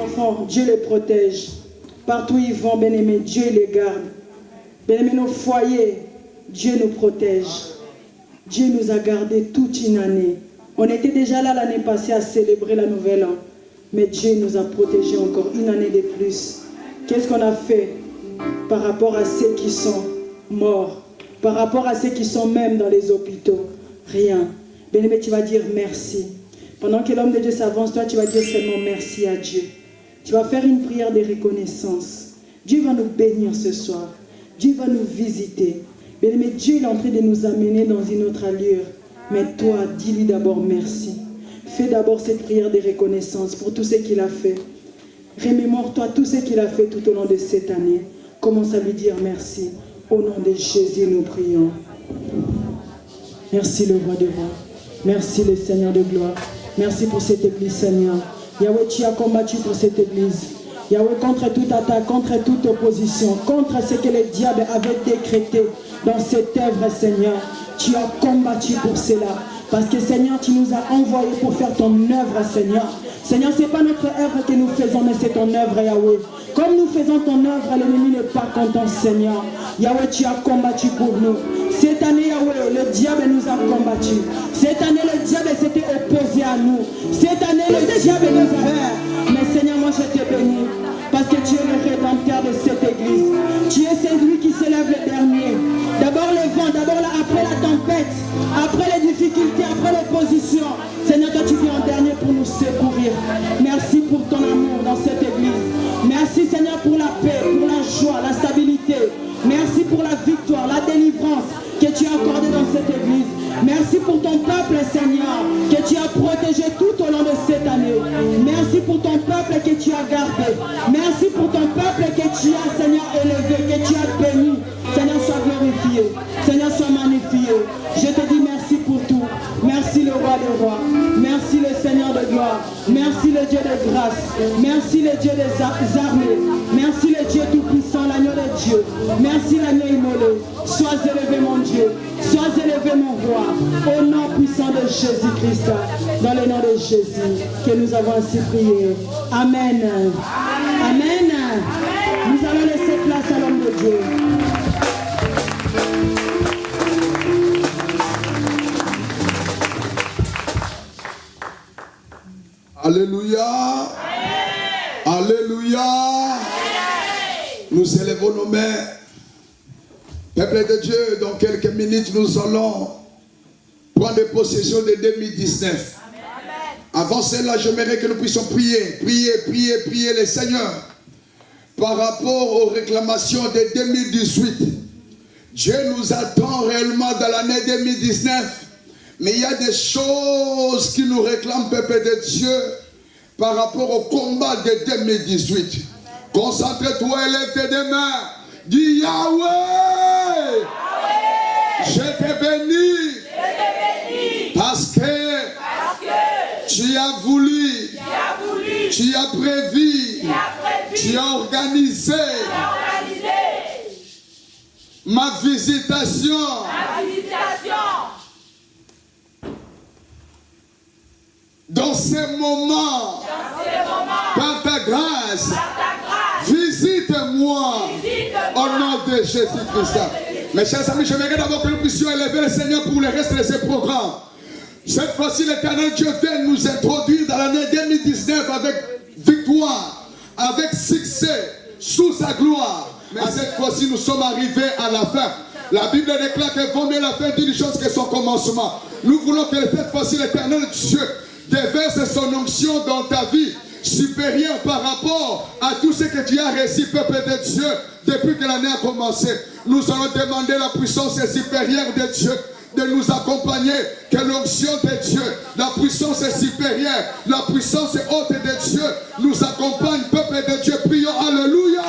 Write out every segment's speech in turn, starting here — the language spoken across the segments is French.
enfants, Dieu les protège. Partout où ils vont, bien-aimés, Dieu les garde. Bien-aimés, nos foyers, Dieu nous protège. Dieu nous a gardés toute une année. On était déjà là l'année passée à célébrer la nouvelle an. Mais Dieu nous a protégés encore une année de plus. Qu'est-ce qu'on a fait par rapport à ceux qui sont morts, par rapport à ceux qui sont même dans les hôpitaux? Rien. Bien-aimé, tu vas dire merci. Pendant que l'homme de Dieu s'avance, toi, tu vas dire seulement merci à Dieu. Tu vas faire une prière de reconnaissance. Dieu va nous bénir ce soir. Dieu va nous visiter. Bien-aimé, Dieu est en train de nous amener dans une autre allure. Mais toi, dis-lui d'abord merci. Fais d'abord cette prière de reconnaissance pour tout ce qu'il a fait. Remémore-toi tout ce qu'il a fait tout au long de cette année. Commence à lui dire merci. Au nom de Jésus, nous prions. Merci le roi des rois. Merci le Seigneur de gloire. Merci pour cette église, Seigneur. Yahweh, tu as combattu pour cette église. Yahweh, contre toute attaque, contre toute opposition, contre ce que le diable avait décrété dans cette œuvre, Seigneur. Tu as combattu pour cela. Parce que, Seigneur, tu nous as envoyés pour faire ton œuvre, Seigneur. Seigneur, ce n'est pas notre œuvre que nous faisons, mais c'est ton œuvre, Yahweh. Comme nous faisons ton œuvre, l'ennemi n'est pas content, Seigneur. Yahweh, tu as combattu pour nous. Cette année, Yahweh, le diable nous a combattu. Cette année, le diable s'était opposé à nous. Cette année, le diable nous a fait. Mais Seigneur, moi je te bénis. Parce que tu es le rédempteur de cette église. Tu es celui qui s'élève le dernier. D'abord le vent, après la tempête, après les difficultés, après l'opposition. Seigneur, toi tu viens en dernier pour nous secourir. Merci pour ton amour dans cette église. Merci Seigneur pour la paix, pour la joie, la stabilité. Merci pour la victoire, la délivrance que tu as accordée dans cette église. Merci pour ton peuple, Seigneur, que tu as protégé tout au long de cette année. Merci pour ton peuple que tu as gardé. Merci pour ton peuple que tu as, Seigneur, élevé, que tu as béni. Seigneur, sois glorifié. Seigneur, sois magnifié. Je te dis merci pour tout. Merci le roi des rois. Merci le Seigneur de gloire. Merci le Dieu de grâce. Merci le Dieu des armées. Merci le Dieu tout-puissant, l'agneau de Dieu. Merci l'agneau immolé. Sois élevé mon Dieu. Sois élevé mon roi. Au nom puissant de Jésus-Christ. Dans le nom de Jésus que nous avons ainsi prié. Amen. Amen. Nous allons laisser place à l'homme de Dieu. Alléluia. Alléluia. Nous élevons nos mains. Peuple de Dieu, dans quelques minutes, nous allons prendre possession de 2019. Avant cela, j'aimerais que nous puissions prier le Seigneur par rapport aux réclamations de 2018. Dieu nous attend réellement dans l'année 2019. Mais il y a des choses qui nous réclament, peuple de Dieu, par rapport au combat de 2018. Concentre-toi, élève tes deux mains. Dis Yahweh, je te bénis. Parce que tu as voulu, tu as prévu, tu as organisé ma visitation. Dans ces moments, par ta grâce, visite-moi au nom de Jésus-Christ. Mes chers amis, je voudrais d'abord que nous puissions élever le Seigneur pour le reste de ces programmes. Cette fois-ci, l'Éternel Dieu vient nous introduire dans l'année 2019 avec victoire, avec succès, sous sa gloire. Mais cette fois-ci, nous sommes arrivés à la fin. La Bible déclare que vaut mieux la fin d'une chose que son commencement. Nous voulons que cette fois-ci, l'Éternel Dieu déverse son onction dans ta vie, supérieure par rapport à tout ce que tu as reçu, peuple de Dieu, depuis que l'année a commencé. Nous allons demander la puissance supérieure de Dieu de nous accompagner, que l'onction de Dieu, la puissance supérieure, la puissance haute de Dieu nous accompagne, peuple de Dieu. Prions, alléluia.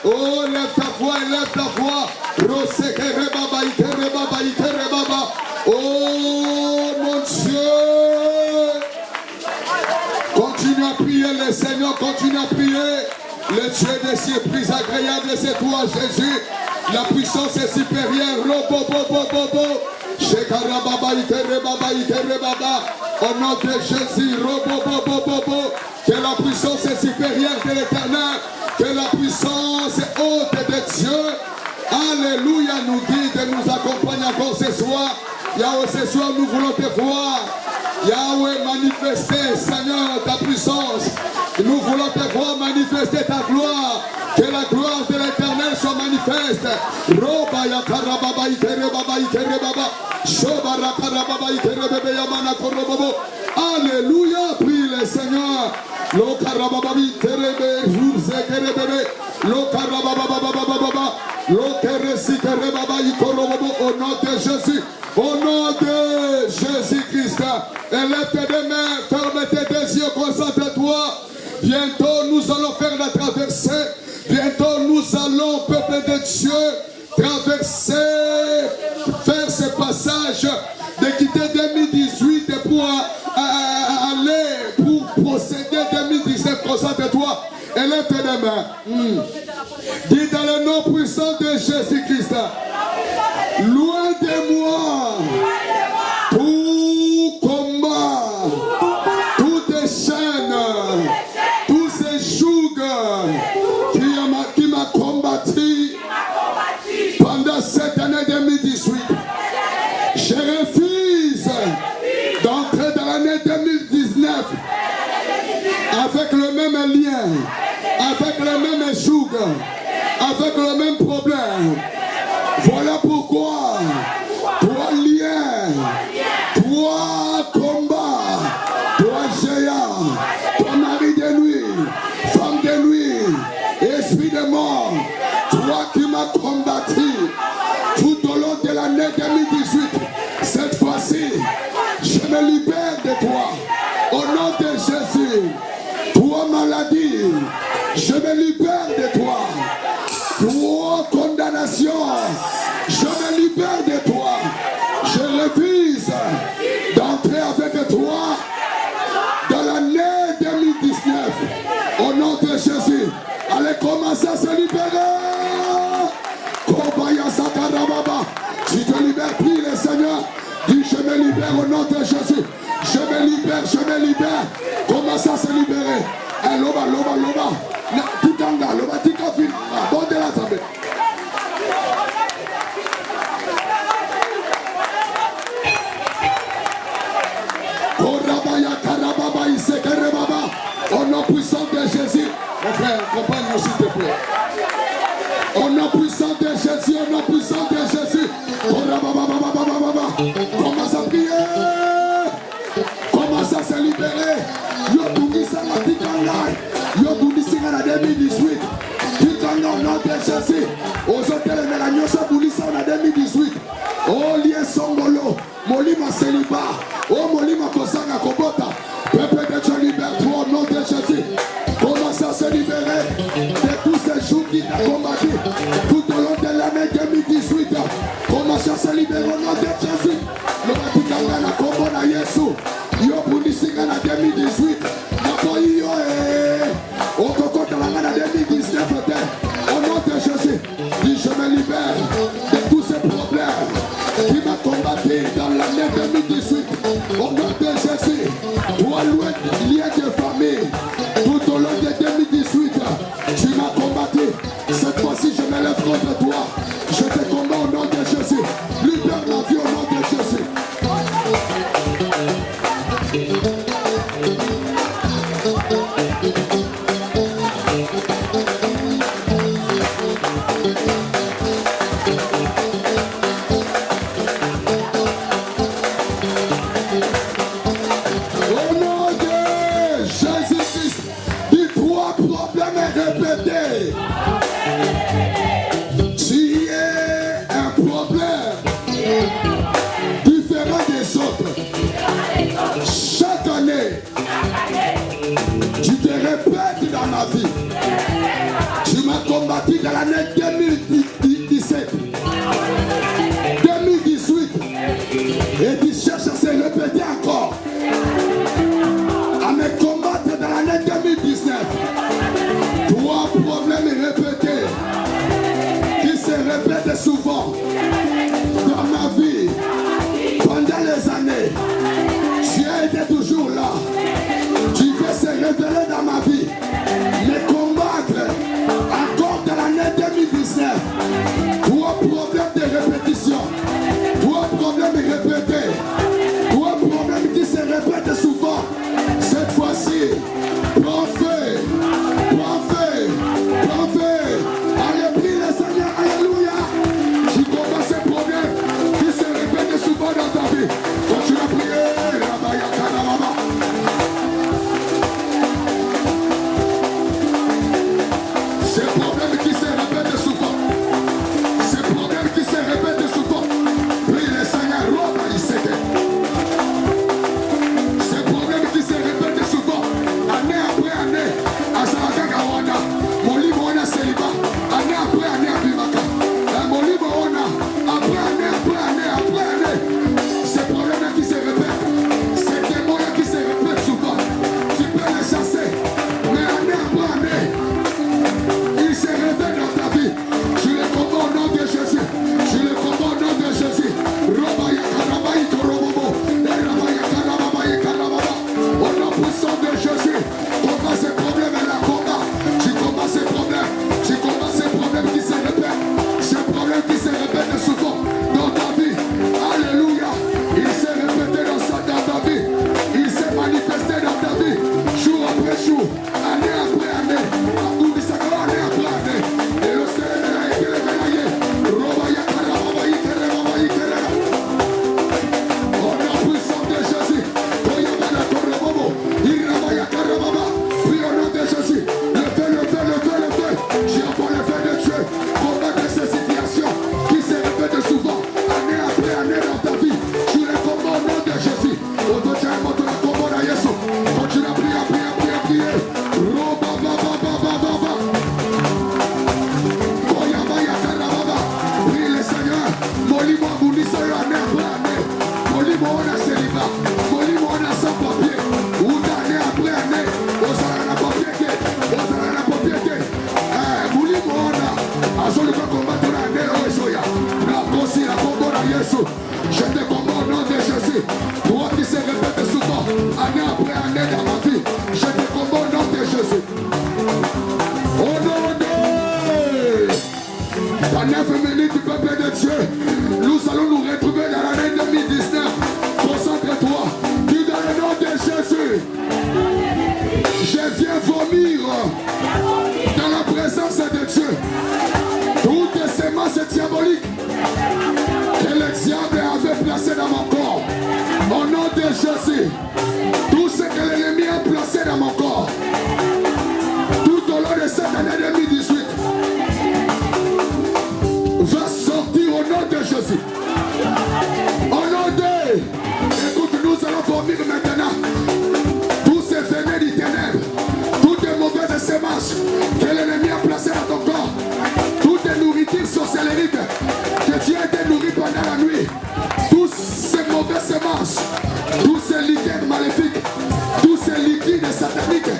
Oh, lève ta voix, lève ta voix. Oh, mon Dieu. Continue à prier, le Seigneur, continue à prier. Le Dieu des surprises agréables, c'est toi, Jésus. La puissance est supérieure. Au nom de Jésus. que la puissance est supérieure de l'Éternel, que la puissance est haute de Dieu. Alléluia, nous dit de nous accompagner encore ce soir. Yahweh, ce soir, nous voulons te voir. Yahweh, manifester, Seigneur, ta puissance. Nous voulons te voir manifester ta gloire. Que la gloire de l'Éternel soit manifeste. Roba ya karababa ikere baba ikere baba. Shobara karababa ikere bebe yamana korobobo. Alléluia, prie le Seigneur. Lo karababa ikere bebe, jourze kere bebe. Lo karababa baba baba baba. Lo kere sikere baba ikorobobo. Au nom de Jésus. Au nom de Jésus-Christ, élève tes deux mains, ferme tes deux yeux, concentre-toi. Bientôt nous allons faire la traversée. Bientôt nous allons, peuple de Dieu, traverser, faire ce passage, de quitter 2018 pour aller, pour procéder 2019. Concentre-toi, élève tes deux mains. Dis dans le nom puissant de Jésus-Christ. Loin de moi, tout combat, toutes les chaînes, tous ces jougs qui m'a combattu pendant cette année 2018. Je refuse d'entrer dans l'année 2019 avec le même lien, avec le même joug, avec le même problème. Voilà pourquoi, toi lien, toi combat, toi géant, toi mari de nuit, femme de nuit, esprit de mort, toi qui m'as combattu tout au long de l'année 2018, cette fois-ci, je me libère de toi, au nom de Jésus. Toi maladie, je me libère de toi. Toi condamnation, je me libère de toi. Je refuse d'entrer avec toi dans l'année 2019. Au nom de Jésus, allez commencer à se libérer. Kobaya Sakarababa, tu te libères, prie le Seigneur. Dis je me libère au nom de Jésus. Je me libère, je me libère. Commence à se libérer. Loba, loba, loba. Tikanga, loba, tikafil. Bon de la sabe. Korabaya, karababa, isekerebaba. Au nom puissant de Jésus. Mon frère, accompagne-moi s'il te plaît. Au nom puissant de Jésus, au nom puissant de Jésus. Korababa, commence à prier. Commence à se libérer. Yo Bundisa la Tikanga. Yo Bundisa la 2018. Tikanga au nom de Jésus. Aux hôtels de la Nyosa Bundisa en 2018. Oh lien Songolo. Molima Seliba. Oh Molima Kosanga Kobota. Peuple de Dieu, libère-toi au nom de Jésus. Commence à se libérer de tous ces jours qui t'ont combattu tout au long de l'année 2018. Commence à se libérer au nom de Jésus. Le Vatikanga na Kombo na Yesu. Yo Bundisinga na 2018. Napoyi yo Okoko Talanga na 2019. Au nom de Jésus, dis je me libère de tous ces problèmes qui m'ont combattu dans l'année 2018. Au nom de Jésus, toi loin lien de famille, tout au long de 2018, tu m'as combattu. Cette fois-ci, je me lève contre toi. Je te combats au nom de Jésus. Libère ma vie au nom de Jésus. Au nom de Jésus-Christ, dis trois problèmes répétés. Tu es un problème différent des autres. Chaque année, tu te répètes dans ma vie. Tu m'as combattu dans l'année 2017, 2018, et tu cherches à se répéter encore, à me combattre dans l'année 2019. Trois problèmes répétés qui se répètent souvent dans ma vie pendant les années. Tu as été toujours là. Tu veux se révéler dans Jésus. Au nom de... Dans 9 minutes, peuple de Dieu, nous allons nous retrouver dans l'année 2019. Concentre-toi. Dis dans le nom de Jésus. Je viens vomir dans la présence de Dieu toutes les semences diaboliques que le diable avait placées dans mon corps. Au nom de Jésus, tout ce que l'ennemi a placé dans mon corps, tout au long de cette année 2018, va sortir au nom de Jésus. Au nom de... Écoute, nous allons vomir maintenant tous ces venins du ténèbre, toutes les mauvaises semences que l'ennemi a placées dans ton corps, toutes les nourritures sorcellériques que tu as été nourri pendant la nuit, tous ces mauvaises semences, tous ces liquides maléfiques, tous ces liquides sataniques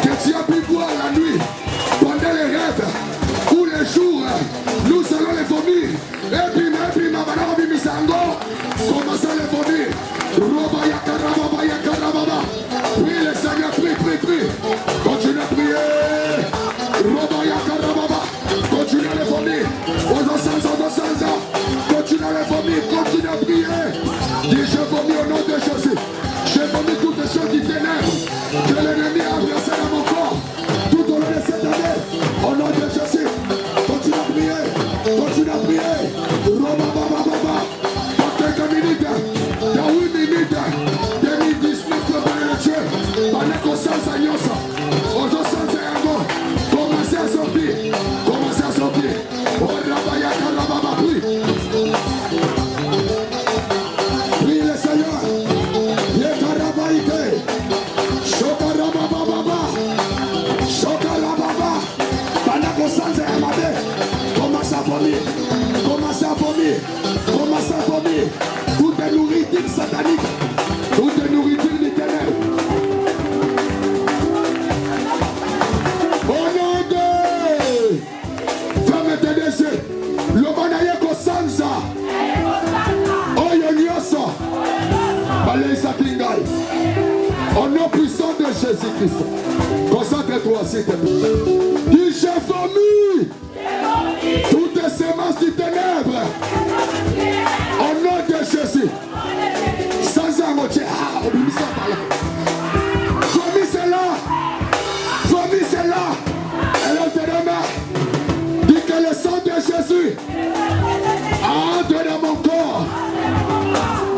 que tu as pu boire la nuit, pendant les rêves ou les jours, nous allons les vomir. Et puis, commence à les vomir. Prie le Seigneur, prie. Continue à prier. Continue à les vomir. Continue à les vomir. Continue à prier. Dis, je vomis au nom de Jésus. Je vomis toutes les choses du ténèbre que l'ennemi a placées dans mon corps tout au long de cette année. Au nom de Jésus. Continue à prier. Continue à prier. Dans quelques minutes, dans 8 minutes, 2019, le bonheur de Dieu, pendant qu'on s'en s'agnosse, on s'en s'agnosse, commencez à sortir. Oh, Rabaya Karababa, prie. Prie le Seigneur. Yekarabaïke. Shokarababa. Shokarababa. Pendant qu'on s'en s'agnosse, commencez à vomir. Toutes les nourritures sataniques, toutes les nourritures du ténèbre. Au nom de Femme TDC, le manaye Kosanza, Oyonioso, Baleza Kingai. Au nom puissant de Jésus-Christ, concentre-toi s'il te plaît. Dis je vomis toutes les semences du ténèbre. Au nom de Jésus. Sans amotier. Vomis c'est là. Elle te remet. Dis que le sang de Jésus entre dans mon corps.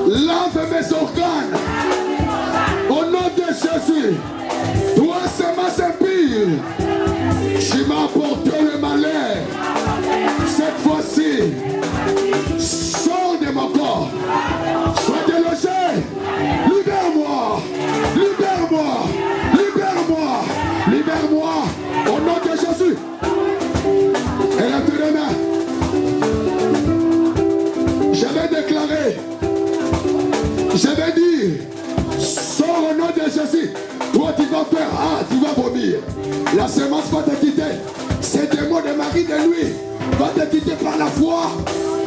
Lave mes organes. Au nom de Jésus. Toi semences impures. Tu m'as apporté le malheur. Cette fois-ci, sors de mon corps. Sois délogé. Libère-moi. Au nom de Jésus. Elle a te donné. Je vais déclarer. Je vais dire. Sors au nom de Jésus. Toi tu vas faire. Tu vas vomir. La semence va te quitter. Ces démons de mari de lui va te quitter par la foi.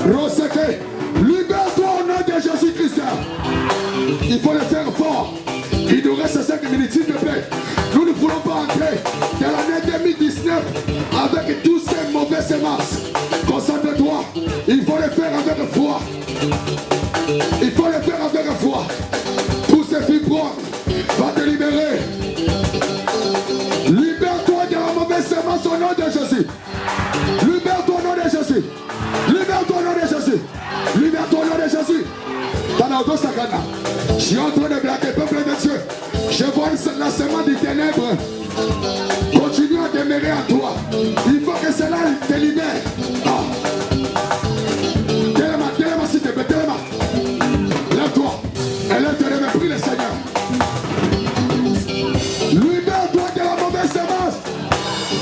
Roseke, libère-toi au nom de Jésus-Christ. Il faut le faire fort. Il nous reste 5 minutes, s'il te plaît. Nous ne voulons pas entrer dans l'année 2019 avec tous ces mauvais semences. Concentre-toi. Il faut le faire avec foi. Tous ces fibromes va te libérer. Libère-toi de la mauvaise semence au nom de Jésus. Libère-toi au nom de Jésus. Je suis en train de blaguer, peuple de Dieu. Je vois la semence du ténèbre. Continue à demeurer à toi. Il faut que cela te libère. Tellement s'il te plaît, tellement. Lève-toi. Lève-toi, prie le Seigneur. Libère-toi de la mauvaise semence.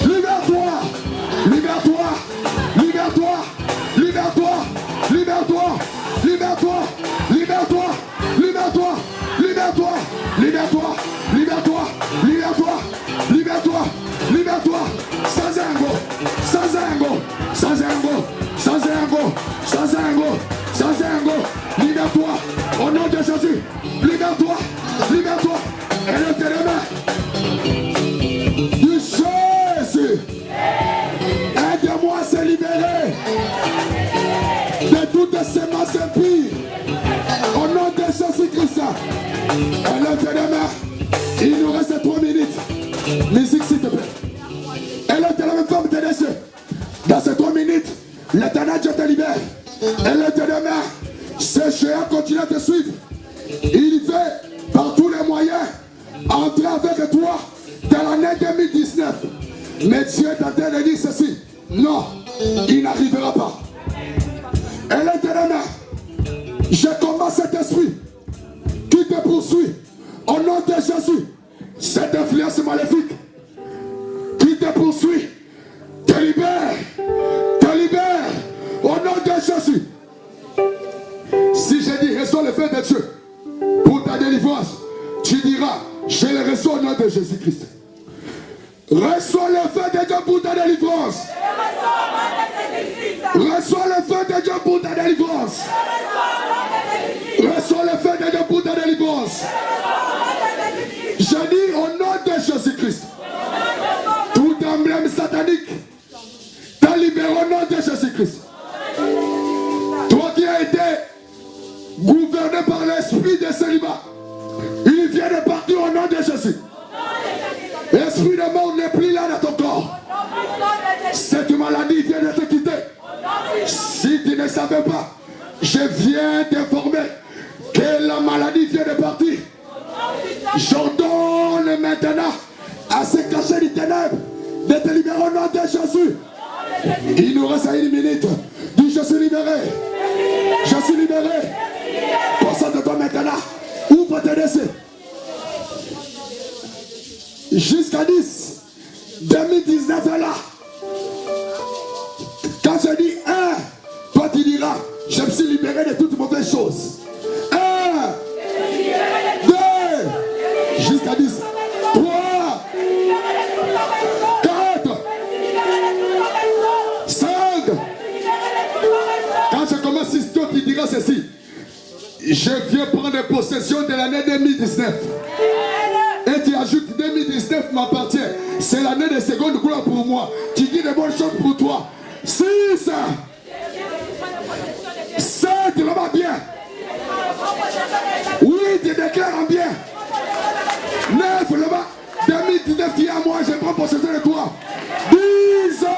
Libère-toi. musique, s'il te plaît. Et l'Éternel va me te laisser. Dans ces 3 minutes, l'Éternel Dieu te libère. Et l'Éternel, ce géant continue à te suivre. Il fait par tous les moyens entrer avec toi dans l'année 2019. Mais Dieu est en train de dire ceci. Non, il n'arrivera pas. Et l'Éternel, je combats cet esprit qui te poursuit au nom de Jésus. Cette influence maléfique qui te poursuit, te libère au nom de Jésus. Si je dis reçois le feu de Dieu pour ta délivrance, tu diras je le reçois au nom de Jésus-Christ. Reçois le feu de Dieu pour ta délivrance. Reçois le feu de Dieu pour ta délivrance. Reçois le feu de Dieu pour ta délivrance. Je dis au nom de Jésus-Christ. Tout emblème satanique t'a libéré au nom de Jésus-Christ. Toi qui as été gouverné par l'esprit de célibat, il vient de partir au nom de Jésus. L'esprit de mort n'est plus là dans ton corps. Cette maladie vient de te quitter. Si tu ne savais pas, je viens t'informer que la maladie vient de partir. J'ordonne maintenant à ces cachets du ténèbres de te libérer au nom de Jésus. Il nous reste à 1 minute. Dis je suis libéré. Je suis libéré. Concentre-toi maintenant. Ouvre tes décès. Jusqu'à 10. 2019 est là. Quand je dis 1, toi tu diras, je me suis libéré de toutes mauvaises choses. 1, 2, jusqu'à 10. 3, 4, 5. Quand je commence, toi tu diras ceci. Je viens prendre possession de l'année 2019. Et tu ajoutes 2019 m'appartient. C'est l'année de seconde gloire pour moi. Tu dis de bonnes choses pour toi. 6, 7, là-bas bien. 8, tu déclares en bien. 9, là-bas. 2019 qui est à moi, je prends possession de toi. 10 ans.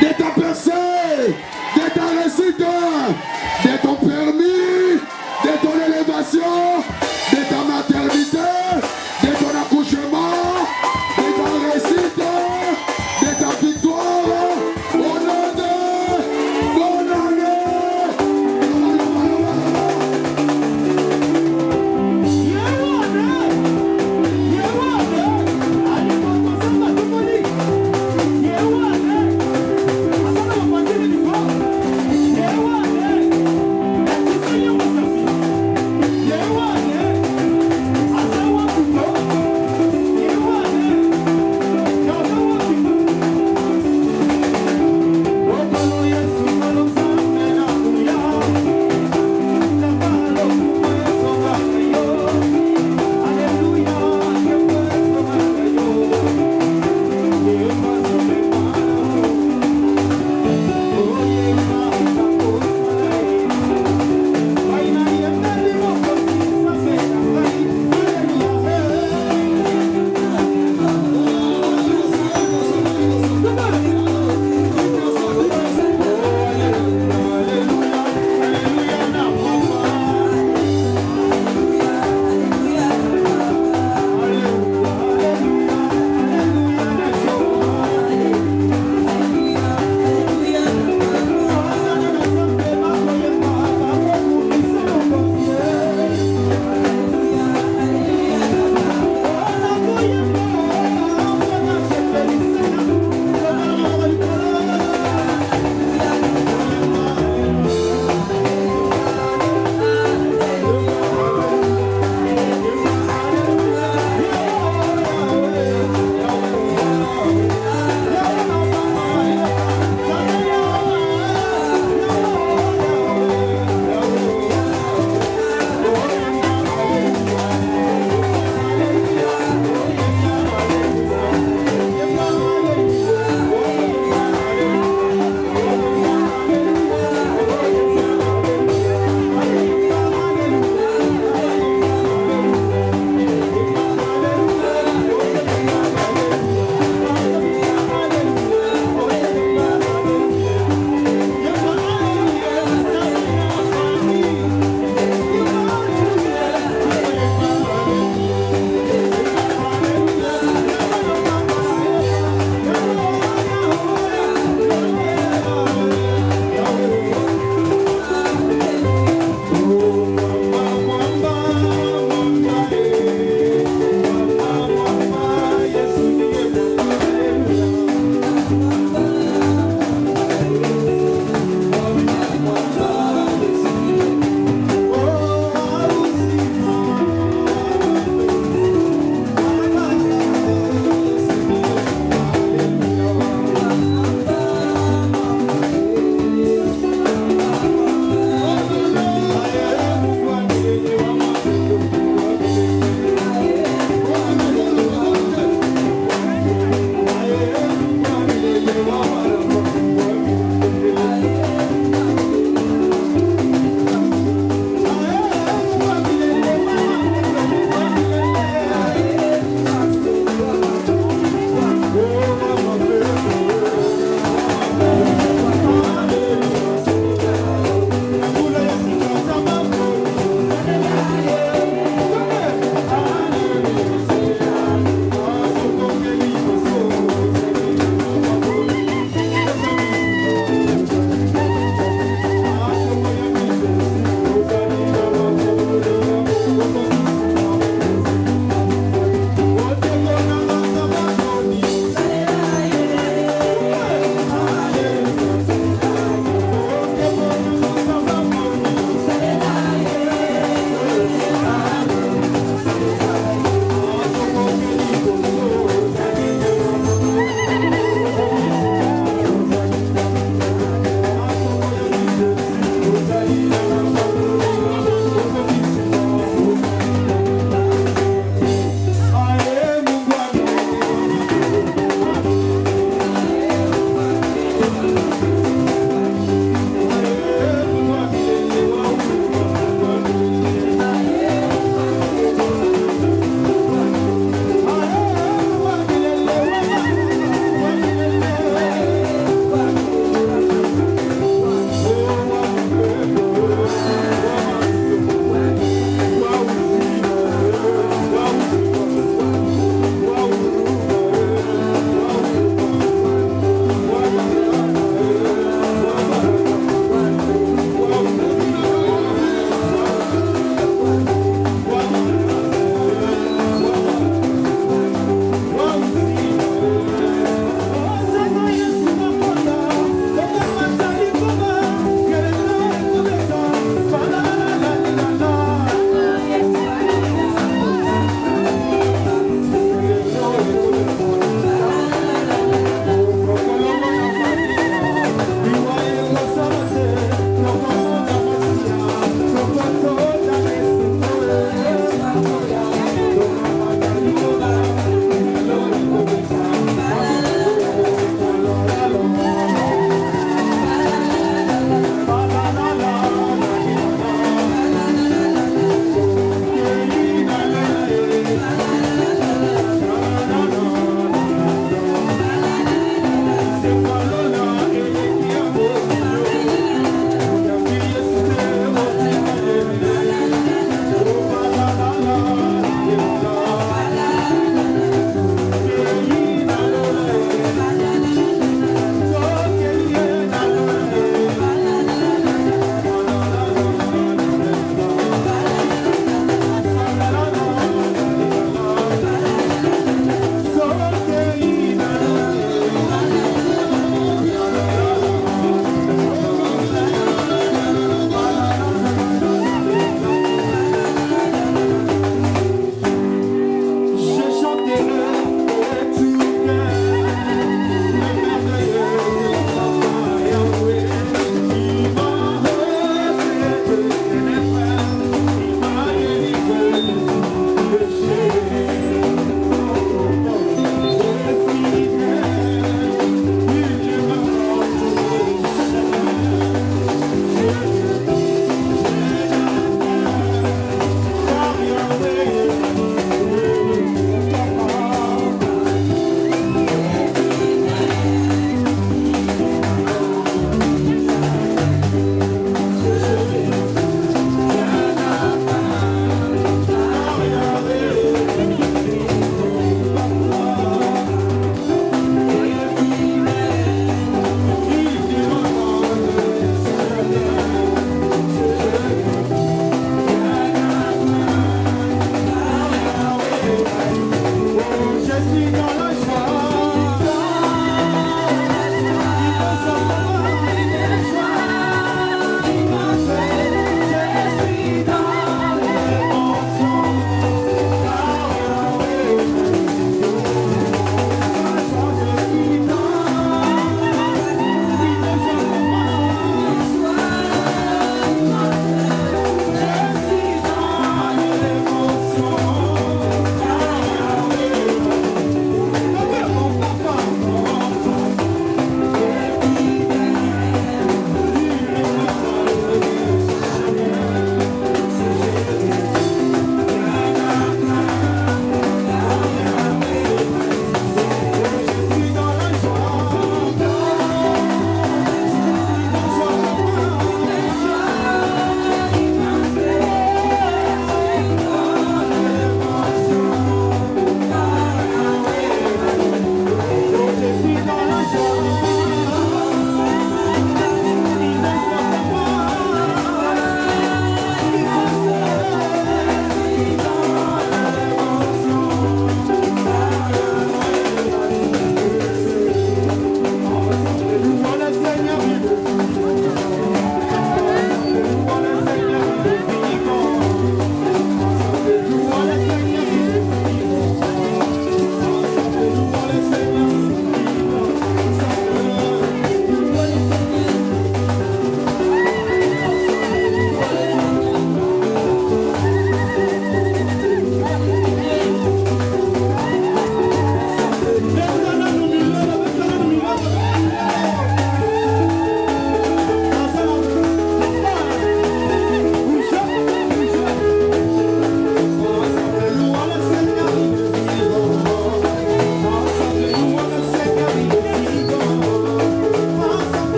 de ta percée, de ta réussite, de ton permis, de ton élévation, de ta maternité, de ton accouchement, de ta réussite, de ta victoire. Bonne année, bonne année. Yeah.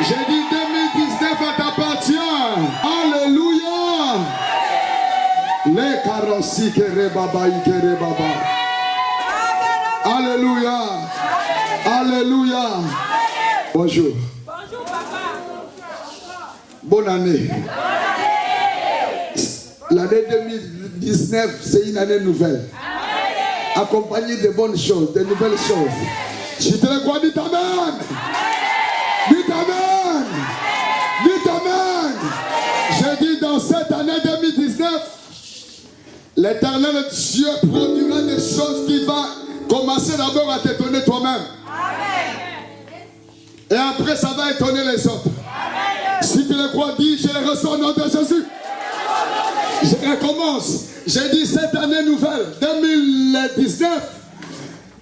J'ai dit 2019 t'appartient. Alléluia. Les carossi kere baba ikere baba. Alléluia. Alléluia. Bonjour. Bonjour papa. Bonne année. L'année 2019, c'est une année nouvelle. Accompagnée de bonnes choses, de nouvelles choses. Si tu le crois, dites Amen. Dites Amen. Dites Amen. J'ai dit dans cette année 2019, l'Éternel Dieu produira des choses qui vont commencer d'abord à t'étonner toi-même. Et après, ça va étonner les autres. Si tu le crois, dis, je le reçois au nom de Jésus. Je recommence. J'ai dit cette année nouvelle, 2019,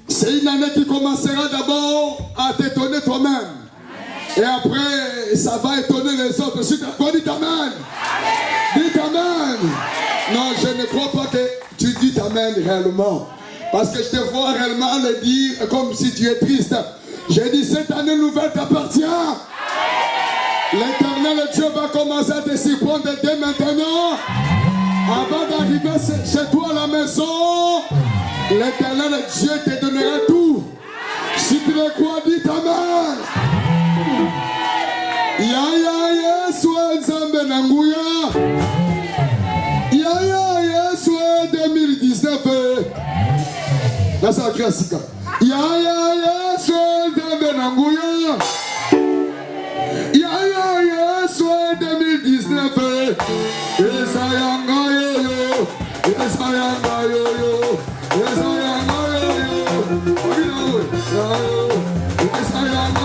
c'est une année qui commencera d'abord à t'étonner toi-même. Et après, ça va étonner les autres. Si tu le crois, dis Amen. Dis Amen. Non, je ne crois pas que tu dis Amen réellement. Parce que je te vois réellement le dire comme si tu es triste. J'ai dit cette année nouvelle t'appartient. L'Éternel Dieu va commencer à te surprendre dès maintenant. Avant d'arriver chez toi à la maison, l'Éternel Dieu te donnera tout. Si tu le crois, dis Amen. Ya Yesu Nzambe Nanguya. Ya Yesu 2019. Là ça crée Sika. Ya Yesu Nzambe Nanguya. Ya Yesu 2019. Esayanga yo. Esayanga yo. Esayanga yo. Esayanga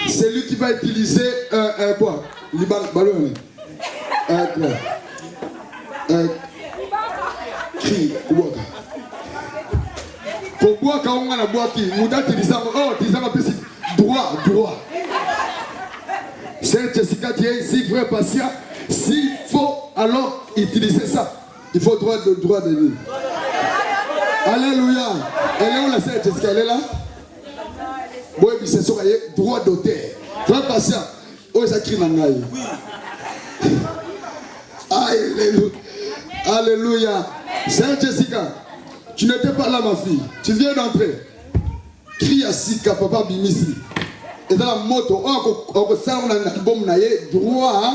c'est lui qui va utiliser quoi? Ballon. Cri. Pourquoi quand on a boaki, Mouda droit. C'est Jessica qui est ici, frère patient. S'il faut alors utiliser ça, il faut droit de lui. Alléluia. Elle est où la sœur Jessica? Elle est là? Oui, c'est ça, droit d'auteur. Frère patient. Oh, ça crie dans l'ail. Alléluia. Alléluia. Sœur Jessica, tu n'étais pas là, ma fille. Tu viens d'entrer. Crie à Sika, papa Bimisi. Et dans la moto, on sent un album droit.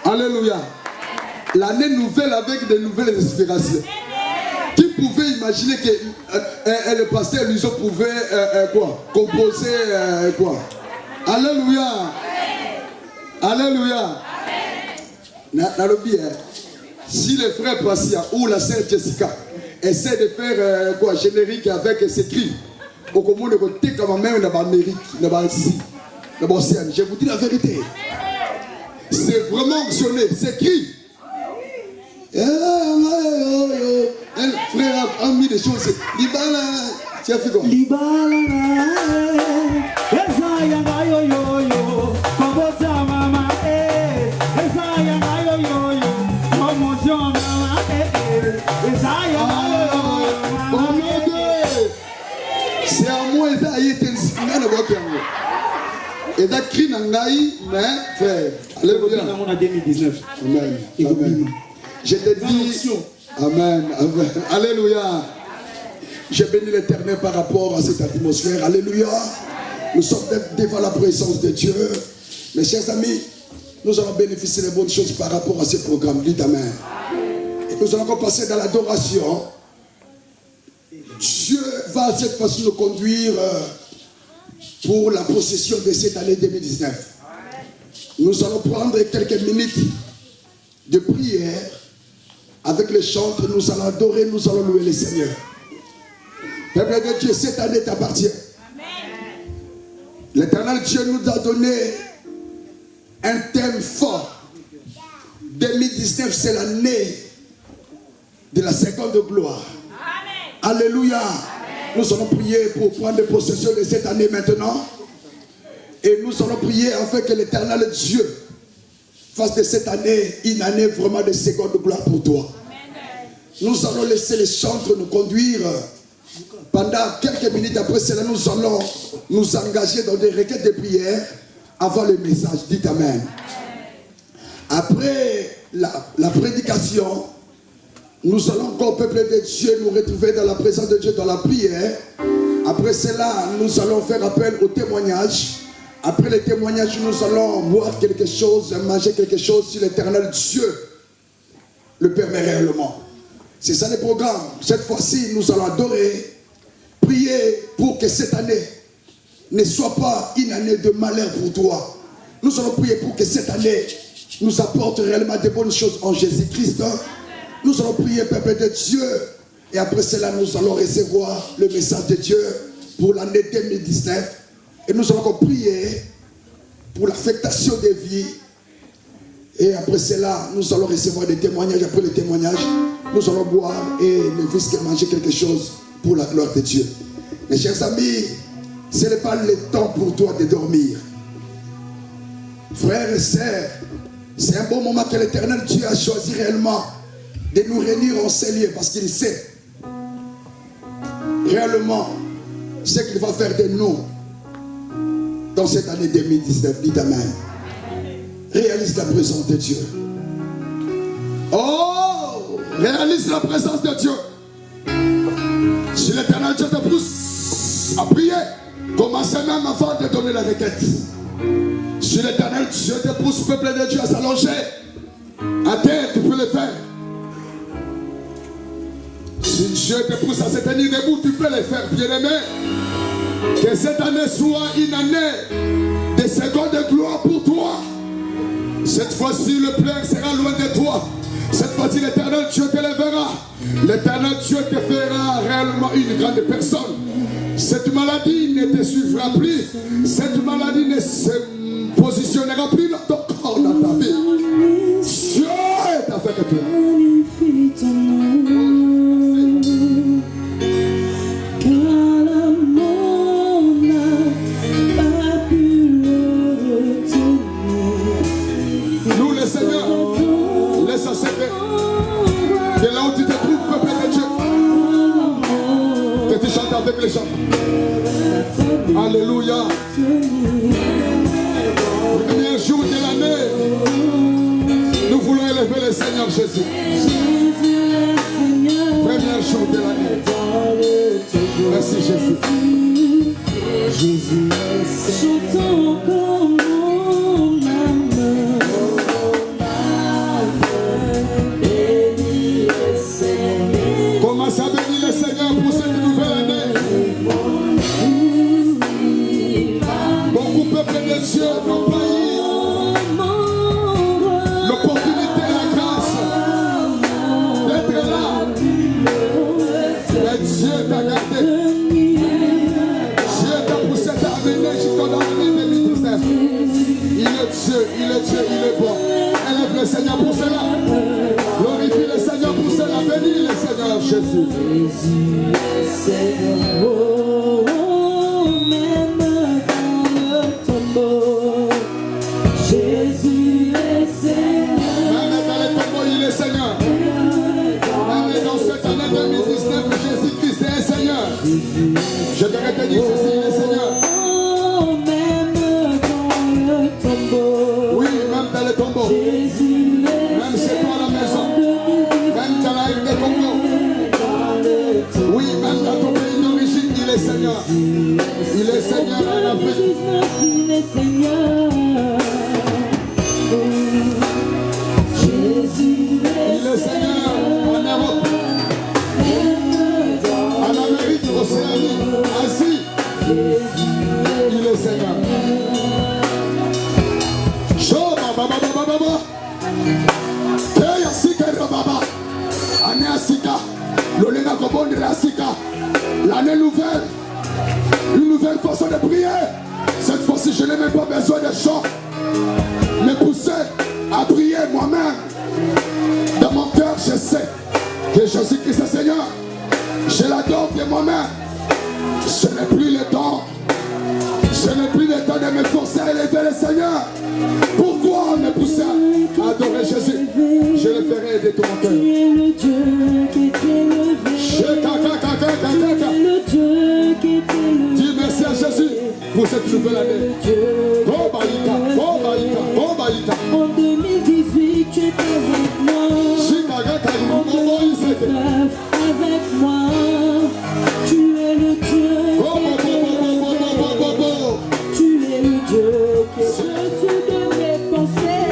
Alléluia. L'année nouvelle avec de nouvelles inspirations. Qui pouvait imaginer que le pasteur Luso pouvait composer quoi? Alléluia. Alléluia. Si le frère Passia ou la sœur Jessica essaie de faire générique avec ses cris, au commun de côté comme même dans l'Amérique, je vous dis la vérité. C'est vraiment optionné, c'est cri. Un frère a mis des choses. Libala, tu as fait quoi? Au nom de... C'est à moi et ça y est, et ça crie dans l'aïe, mais frère. Alléluia. Amen. Amen. Je te dis, amen, amen. Alléluia. Je bénis l'Éternel par rapport à cette atmosphère. Alléluia. Nous sommes devant la présence de Dieu. Mes chers amis, nous allons bénéficier des bonnes choses par rapport à ce programme. Dites amen. Et nous allons passer dans l'adoration. Dieu va cette fois-ci nous conduire pour la possession de cette année 2019. Nous allons prendre quelques minutes de prière avec les chants. Nous allons adorer, nous allons louer le Seigneur. Peuple de Dieu, cette année t'appartient. L'Éternel Dieu nous a donné un thème fort. 2019, c'est l'année de la seconde gloire. Amen. Alléluia. Amen. Nous allons prier pour prendre possession de cette année maintenant. Et nous allons prier afin que l'Éternel Dieu fasse de cette année une année vraiment de seconde gloire pour toi. Amen. Nous allons laisser les chantres nous conduire. Pendant quelques minutes après cela, nous allons nous engager dans des requêtes de prière avant le message. Dites amen. Après la prédication, nous allons encore, peuple de Dieu, nous retrouver dans la présence de Dieu, dans la prière. Après cela, nous allons faire appel au témoignage. Après le témoignage, nous allons boire quelque chose, manger quelque chose si l'Éternel Dieu le permet réellement. C'est ça le programme. Cette fois-ci, nous allons adorer, prier pour que cette année ne soit pas une année de malheur pour toi. Nous allons prier pour que cette année nous apporte réellement de bonnes choses en Jésus-Christ. Nous allons prier, peuple de Dieu. Et après cela, nous allons recevoir le message de Dieu pour l'année 2019. Et nous allons encore prier pour l'affectation des vies. Et après cela, nous allons recevoir des témoignages. Après les témoignages, nous allons boire et le fisc manger quelque chose pour la gloire de Dieu. Mes chers amis, ce n'est pas le temps pour toi de dormir. Frères et sœurs, c'est un bon moment que l'Éternel Dieu a choisi réellement de nous réunir en ces lieux parce qu'il sait réellement ce qu'il va faire de nous dans cette année 2019. Dites amen. Réalise la présence de Dieu. Oh, réalise la présence de Dieu. Si l'Éternel Dieu te pousse à prier, commencez même avant de donner la requête. Si l'Éternel Dieu te pousse, peuple de Dieu, à s'allonger à terre, tu peux le faire. Si Dieu te pousse à se tenir debout, tu peux le faire, bien-aimé. Que cette année soit une année de seconde gloire pour toi. Cette fois-ci, le pleur sera loin de toi. Cette fois-ci, l'Éternel Dieu te lèvera. L'Éternel Dieu te fera réellement une grande personne. Cette maladie ne te suivra plus. Cette maladie ne se positionnera plus dans ton corps, dans ta vie. Dieu est avec toi. Nous, le Seigneur, laisse à ce que là où tu te trouves, peuple de Dieu, que tu chantes avec les chants. Alléluia. Premier jour de l'année, nous voulons élever le Seigneur Jésus. Premier jour de l'année. Merci Jésus. Jésus, chantons comme mon âme. Commence à bénir le Seigneur pour cette nouvelle année. Beaucoup de peuple de Dieu n'ont pas eu l'opportunité et la grâce d'être là. Mais Dieu t'a gardé. Dieu t'a poussé à amener jusqu'en l'année 2019. Il est Dieu, il est Dieu, il est bon. Élève le Seigneur pour cela. Glorifie le Seigneur pour cela. Bénis le Seigneur Jésus. Jésus est Seigneur. Oh, même dans le tombeau. Jésus est Seigneur. Même dans le tombeau, il est Seigneur. Même dans ce l'année 2019, Jésus-Christ est Seigneur. Je te reconnais, ceci, il est Seigneur. Même dans le tombeau. Oui, même dans le tombeau. Même chez toi à la maison. Même dans la haine des Congo. Oui, même dans ton pays d'origine, il est Seigneur. Il est Seigneur en Afrique. Il est Seigneur. Jésus Il est Seigneur en Europe, en Amérique, Océanie, Asie. Il est Seigneur. Shoba baba baba baba. Teya sika baba. Année asika. Lolenga kobonde la sika. L'année nouvelle. Une nouvelle façon de prier. Cette fois-ci, je n'ai même pas besoin de chant. Me pousser à prier moi-même. Dans mon cœur, je sais que Jésus-Christ est Seigneur. Je l'adore de moi-même. Ce n'est plus le temps. Ce n'est plus le temps de me forcer à élever le Seigneur. Pourquoi me pousser à adorer Jésus? Je le ferai de tout mon cœur. Tu es le Dieu qui est élevé. Tu es le Dieu qui est élevé. Dis merci à Jésus pour cette nouvelle année. Bon baïta, bon baïta, bon baïta. En 2018, tu es avec moi. En 2019, avec moi. Tu es le Dieu qui est élevé. Tu es le Dieu qui est au-dessus de mes pensées.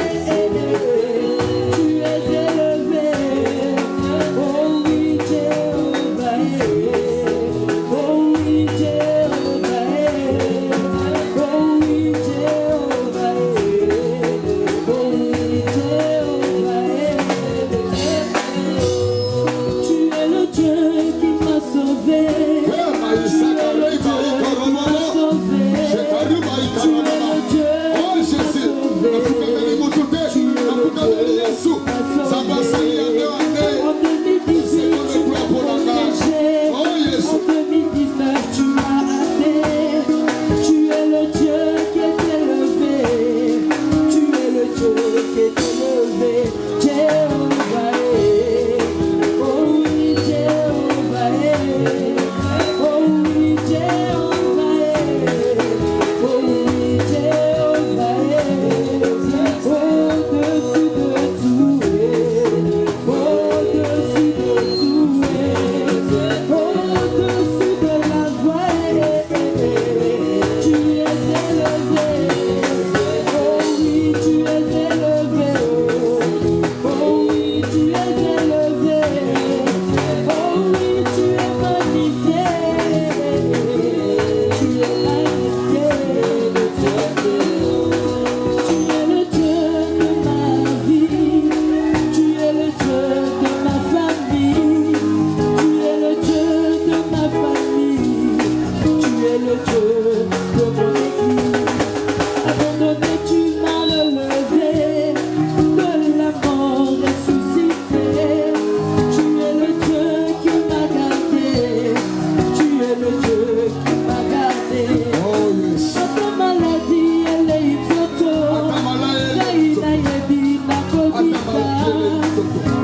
Tu es élevé. Oh oui, Jéhovah. Oh oui, Jéhovah. Oh oui, Jéhovah. Oh oui, Jéhovah. Tu es le Dieu qui m'a sauvé. Tu es le Dieu qui m'a sauvé. Tu es le Dieu qui m'a sauvé. En 2018, tu m'as protégé. En 2019, tu m'as aidé. Tu es le Dieu qui est élevé. Tu es le Dieu qui est élevé. Jéhovah. Oh oui, Jéhovah. Oh oui, Jéhovah. Oh oui, Jéhovah. Au-dessus de tout, au-dessus de tout, au-dessus de la voie, tu es élevé. Oh oui, tu es élevé. Oh oui, tu es élevé. Oh oui, tu es magnifié. Tu es magnifié. Tu es le Dieu de ma vie. Tu es le Dieu de ma famille. Tu es le Dieu de ma famille. Tu es le Dieu de mon église. Abandonné, tu m'as relevé. De la mort ressuscité. Tu es le Dieu qui m'a gardé. Tu es le Dieu qui m'a gardé. Oh yes. Notre maladie, elle est hypnoto. Kaina yebi na kobika.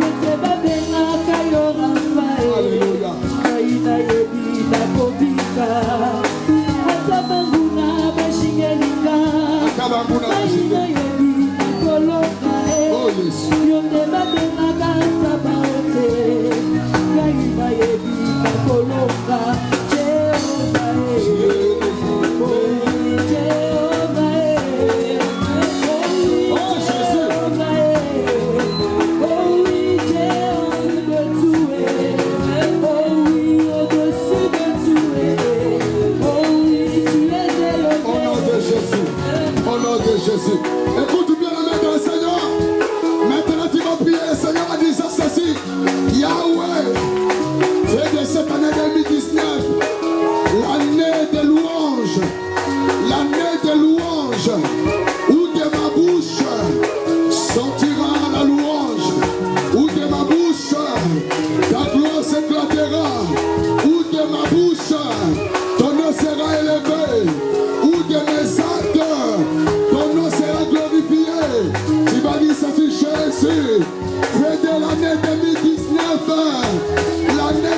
Kete babenga kayo Rafael. Alléluia. Kaina yebi na kobika. Ata banguna bashingelika. Kaina yebi na koloka. Oh yes. Yonde babenga kasa baote. Kaina yebi na koloka. Jehovah. Oh Jehovah. Oh Jésus. Oh oui, Jéhovah de tout est. Oh oui, au-dessus de tout est. Oh oui, tu es élevé. Au nom de Jésus. Au nom de Jésus. Écoute bien la main dans le Seigneur. Maintenant tu vas prier le Seigneur en disant ceci. Yahweh, fais de cette année 2019 l'année de louange. L'année de louange. Où de ma bouche sortira la louange. Où de ma bouche ta gloire s'éclatera. Où de ma bouche ton nom sera élevé. Où de mes actes ton nom sera glorifié. Tu vas dire ça sur Jésus. Fais de l'année 2019 l'année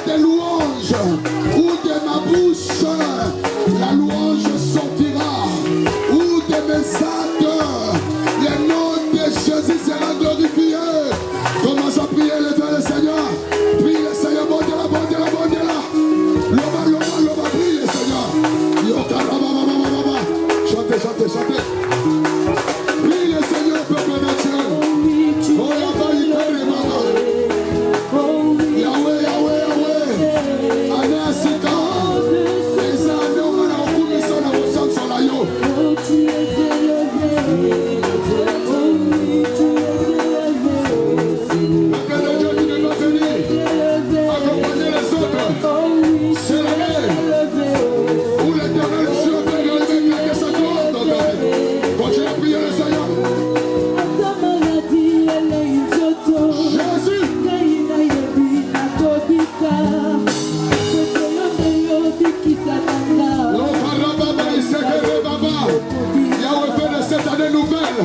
Yahweh fait de cette année nouvelle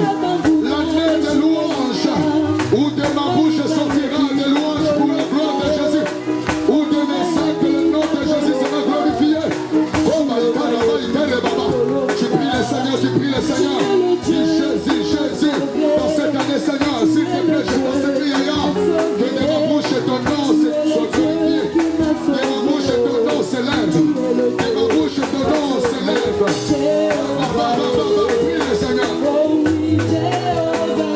l'année de louange, où de ma bouche sortira des louanges pour la gloire de Jésus, où de mes actes le nom de Jésus sera glorifié. Tu pries le Seigneur, tu pries le Seigneur. Dis Jésus, dans cette année Seigneur, s'il te plaît, je t'en supplie ailleurs, que de ma bouche ton nom soit glorifié, de ma bouche ton nom s'élève, de ma bouche ton nom s'élève. Prie le Seigneur. Oh oui, Jéhovah.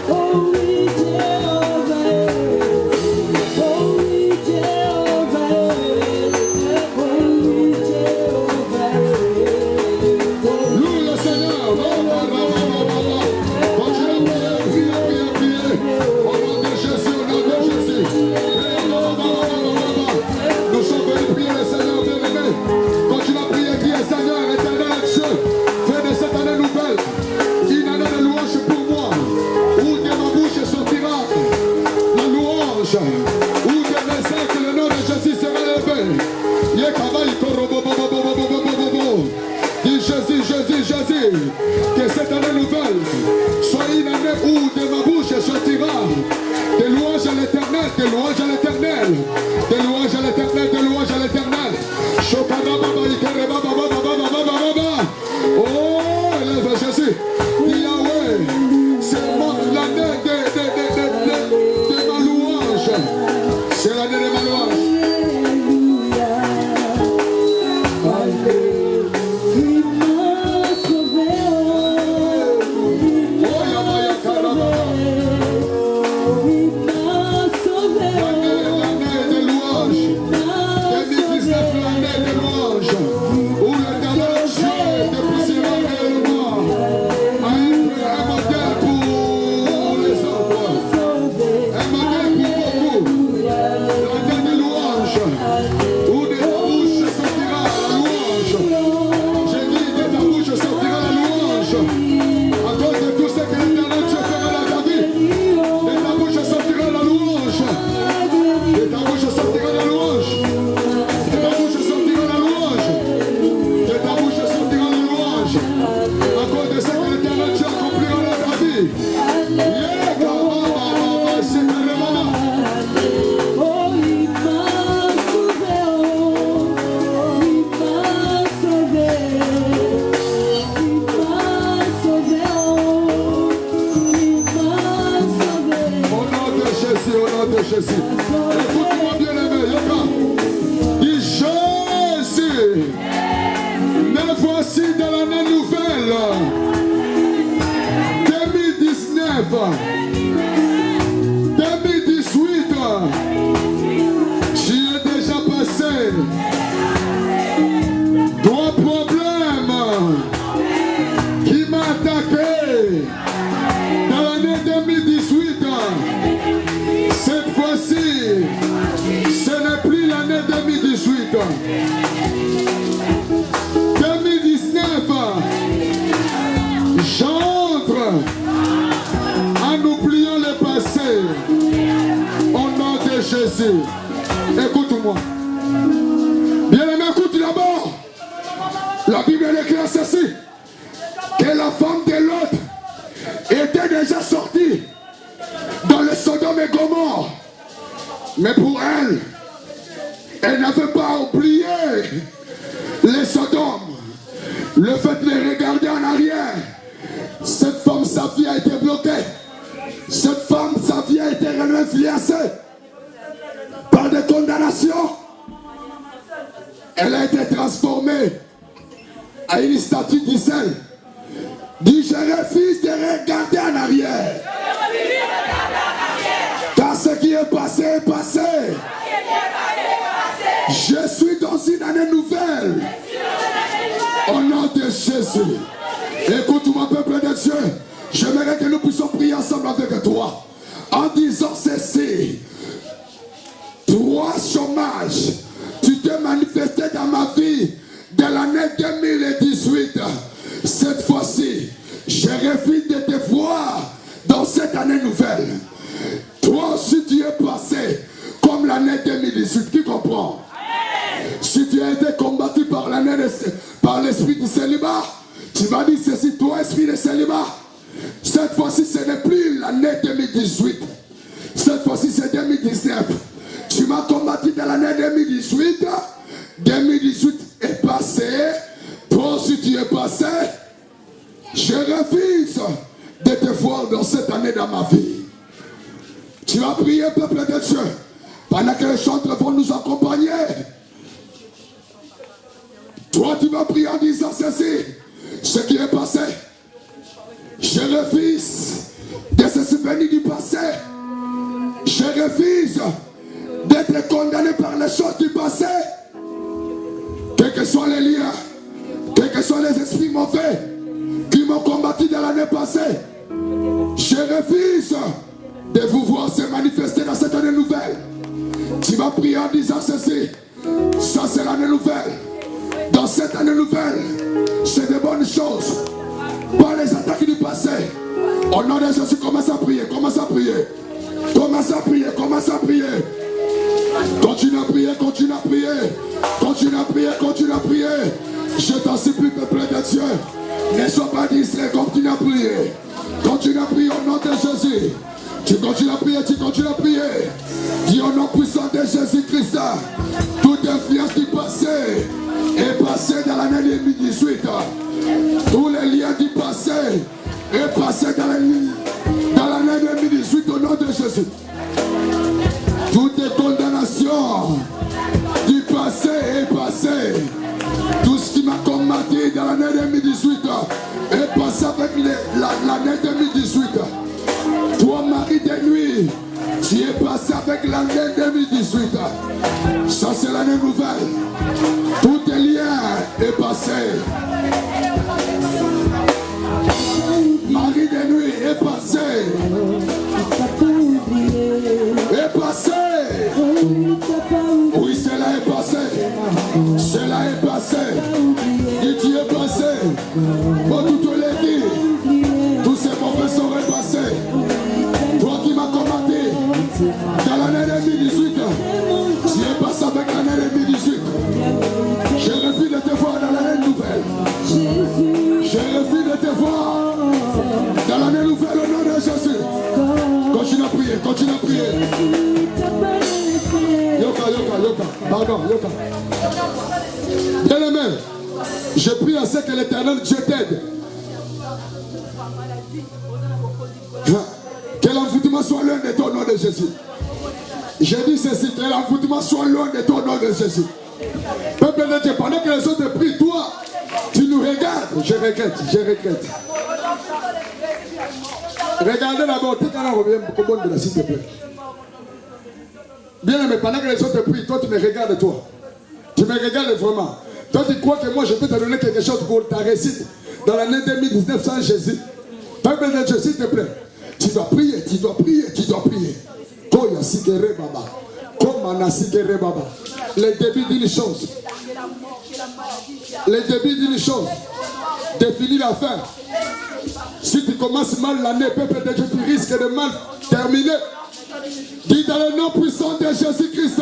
Oh oui, Jéhovah. Oh oui, Jéhovah. Oh oui, Jéhovah. Loue le Seigneur. Continue à prier. Au nom de Jésus, au nom de Jésus. Nous sommes venus prier le Seigneur bien-aimé. Continue à prier, crie Seigneur, éternel Dieu. Fais de cette année nouvelle une année de louange pour moi, où de ma bouche sortira la louange, où de mes actes le nom de Jésus sera élevé. Dis Jésus, que cette année nouvelle soit une année où de ma bouche sortira des louanges à l'éternel, des louanges à l'éternel, des louanges à l'éternel, des louanges à l'éternel. Oh, élève Jésus, Yahweh, c'est l'année de ma louange, c'est l'année de ma louange. Écoute-moi bien aimé, dis Jésus, me voici dans l'année nouvelle 2019, 2018, j'y ai déjà passé 3 problèmes qui m'ont attaqué dans l'année 2018. Cette fois-ci, ce n'est plus l'année 2018. 2019, j'entre en oubliant le passé. Au nom de Jésus. Écoute-moi. Bien-aimé, écoute d'abord. La Bible déclare ceci. Que la femme de Lot était déjà sortie dans le Sodome et Gomorrhe. Mais pour elle, elle n'avait pas oublié les Sodomes. Le fait de les regarder en arrière. Cette femme, sa vie a été bloquée. Cette femme, sa vie a été influencée par des condamnations. Elle a été transformée à une statue d'Israël. Dit, je refuse de regarder en arrière. Car ce qui est passé est passé. Je suis dans une année nouvelle. Au nom de Jésus. Écoute-moi, peuple de Dieu. J'aimerais que nous puissions prier ensemble avec toi. En disant ceci. 3 chômages. Tu t'es manifesté dans ma vie de l'année 2018. Cette fois-ci, je refuse de te voir dans cette année nouvelle. Toi aussi tu es passé comme comme l'année 2018. Qui comprend? Si tu as été combattu par l'esprit du célibat, tu vas dire ceci, toi, esprit de célibat. Cette fois-ci, ce n'est plus l'année 2018. Cette fois-ci, c'est 2019. Tu m'as combattu dans l'année 2018. 2018 est passé. Toi aussi, tu es passé. Je refuse de te voir dans cette année dans ma vie. Tu vas prier, peuple de Dieu, pendant que les chantres vont nous accompagner. Toi, tu vas prier en disant ceci. Ce qui est passé, je refuse de se souvenir du passé. Je refuse d'être condamné par les choses du passé. Quels que soient les liens, quels que soient les esprits mauvais qui m'ont combattu dans l'année passée, je refuse de vous voir se manifester dans cette année nouvelle. Tu vas prier en disant ceci. Ça, c'est l'année nouvelle. Dans cette année nouvelle, c'est de bonnes choses. Pas les attaques du passé. Au nom de Jésus, commence à prier, commence à prier. Commence à prier, commence à prier. Continue à prier, continue à prier. Continue à prier, continue à prier. Je t'en supplie, peuple de Dieu. Ne sois pas distrait, continue à prier. Continue à prier au nom de Jésus. Tu continues à prier, tu continues à prier. Dis au nom puissant de Jésus-Christ. Toute influence du passé est passée dans l'année 2018. Tous les liens du passé est passé dans l'année 2018 au nom de Jésus. Toute condamnation du passé est passée. Tout ce qui m'a combattu dans l'année 2018 est passé avec l'année 2018. Toi, mari de nuit, tu es passé avec l'année 2018. Ça, c'est l'année nouvelle. Tout tes liens est passé. Mari de nuit est passé. Est passé. Oui, cela est passé. Cela est passé. Et tu es passé. Pour toutes les vies, tous ces mauvais sont repassés. Toi qui m'as combattu dans l'année 2018, tu es passé avec l'année 2018. Je refuse de te voir dans l'année nouvelle. Je refuse de te voir dans l'année nouvelle au nom de Jésus. Continue à prier, continue à prier. Yoka, yoka, yoka. Pardon, yoka. Bien aimé, je prie à ce que l'Éternel Dieu t'aide. Que l'envoûtement soit loin de toi au nom de Jésus. Je dis ceci, que l'envoûtement soit loin de toi au nom de Jésus. Peuple de Dieu, pendant que les autres prient, toi, tu nous regardes. Je regrette, je regrette. Regardez d'abord, s'il te plaît. Bien aimé, pendant que les autres prient, toi tu me regardes, toi. Tu me regardes vraiment. Toi tu crois que moi je peux te donner quelque chose pour ta réussite dans l'année 2019 sans Jésus. Peuple de Dieu, s'il te plaît. Tu dois prier, tu dois prier, tu dois prier. Koya sikere baba. Komana sikere baba. Le début d'une chose. Le début d'une chose. Définit la fin. Si tu commences mal l'année, peuple de Dieu, tu risques de mal terminer. Dis dans le nom puissant de Jésus-Christ.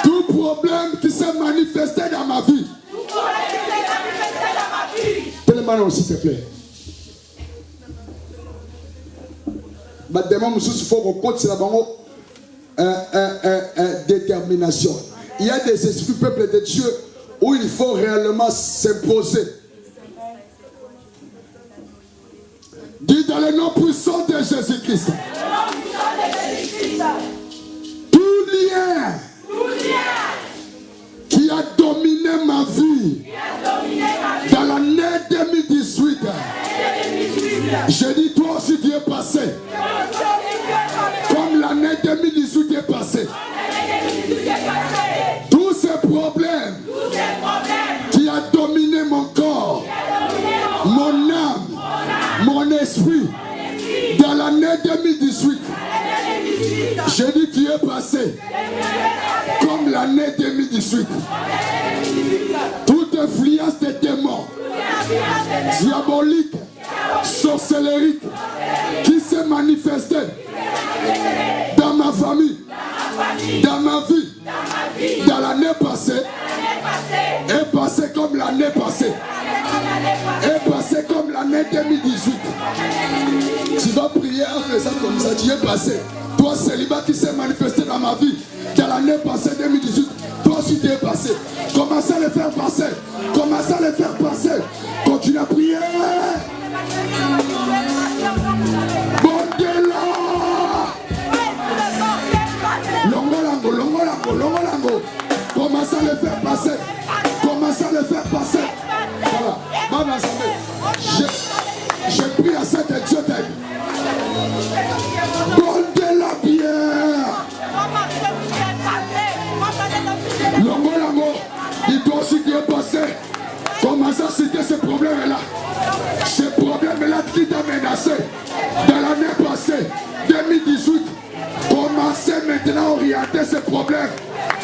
Tout problème qui s'est manifesté dans ma vie. Tellement s'il te plaît. Maintenant, il faut qu'on compte sur la détermination. Il y a des esprits, peuple de Dieu, où il faut réellement s'imposer. Dis dans le nom puissant de Jésus-Christ. Tout lien qui a dominé ma vie dans l'année 2018, je dis toi aussi tu es passé. Comme l'année 2018 est passée. Tous ces problèmes qui a dominé mon corps, mon âme, mon esprit, dans l'année 2018, je dis tu es passé. Comme l'année 2018. Toute influence des démons, diabolique, sorcellerie, qui s'est manifestée dans ma famille, dans ma vie, dans l'année passée, est passé comme l'année passée, est passé comme l'année 2018. Tu vas prier en faisant comme ça, tu es passé. Toi, célibat qui s'est manifesté dans ma vie, dans l'année passée 2018, toi aussi tu es passé. Commencez à le faire passer. Commencez à le faire passer. Continue à prier. Bondela. Longolango, longolango, longolango. Commencez à le faire passer. Commencez à le faire passer. Voilà. Maman, je prie à cet Dieu d'aide. Bondela bien. Longolango, dis-toi aussi qui est passé. Commence à citer ce problème-là. Ce problème-là qui t'a menacé dans l'année passée, 2018. Commencez maintenant à orienter ce problème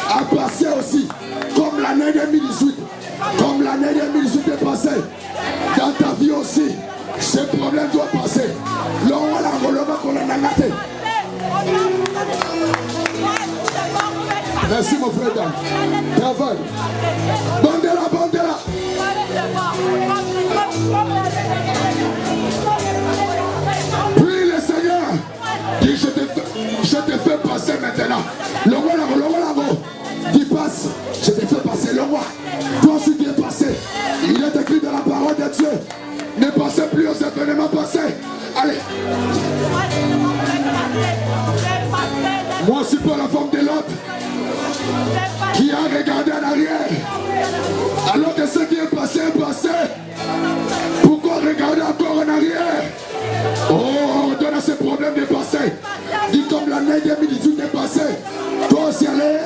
à passer aussi. Comme l'année 2018. Comme l'année 2018 est passée. Dans ta vie aussi, ce problème doit passer. Longolango, longolango. Merci mon frère. Travail. Bandela, bandela. Prie le Seigneur. Dis, je te fais passer maintenant. Le roi. Dis passe. Je te fais passer le roi. Toi aussi tu es passé. Il est écrit dans la parole de Dieu. Ne passez plus aux événements passés. Allez. Moi je suis pas la femme de l'autre qui a regardé en arrière alors que ce qui est passé est passé. Pourquoi regarder encore en arrière? Oh, donne à ce problème de passer. Dis comme l'année 2018 est passée. Toi aussi allez.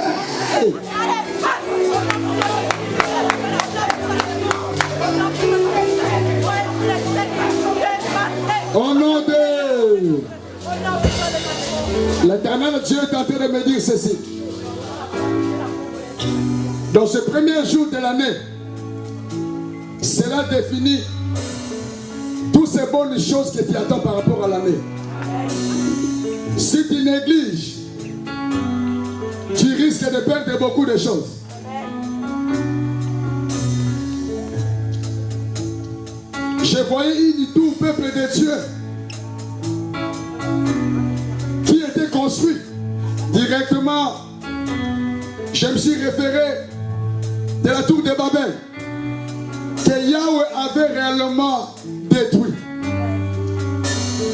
Au nom de l'Éternel Dieu est en train de me dire ceci. Dans ce premier jour de l'année, cela définit toutes ces bonnes choses que tu attends par rapport à l'année. Si tu négliges, tu risques de perdre beaucoup de choses. Je voyais tout peuple de Dieu qui était construit directement. Je me suis référé de la tour de Babel que Yahweh avait réellement détruit.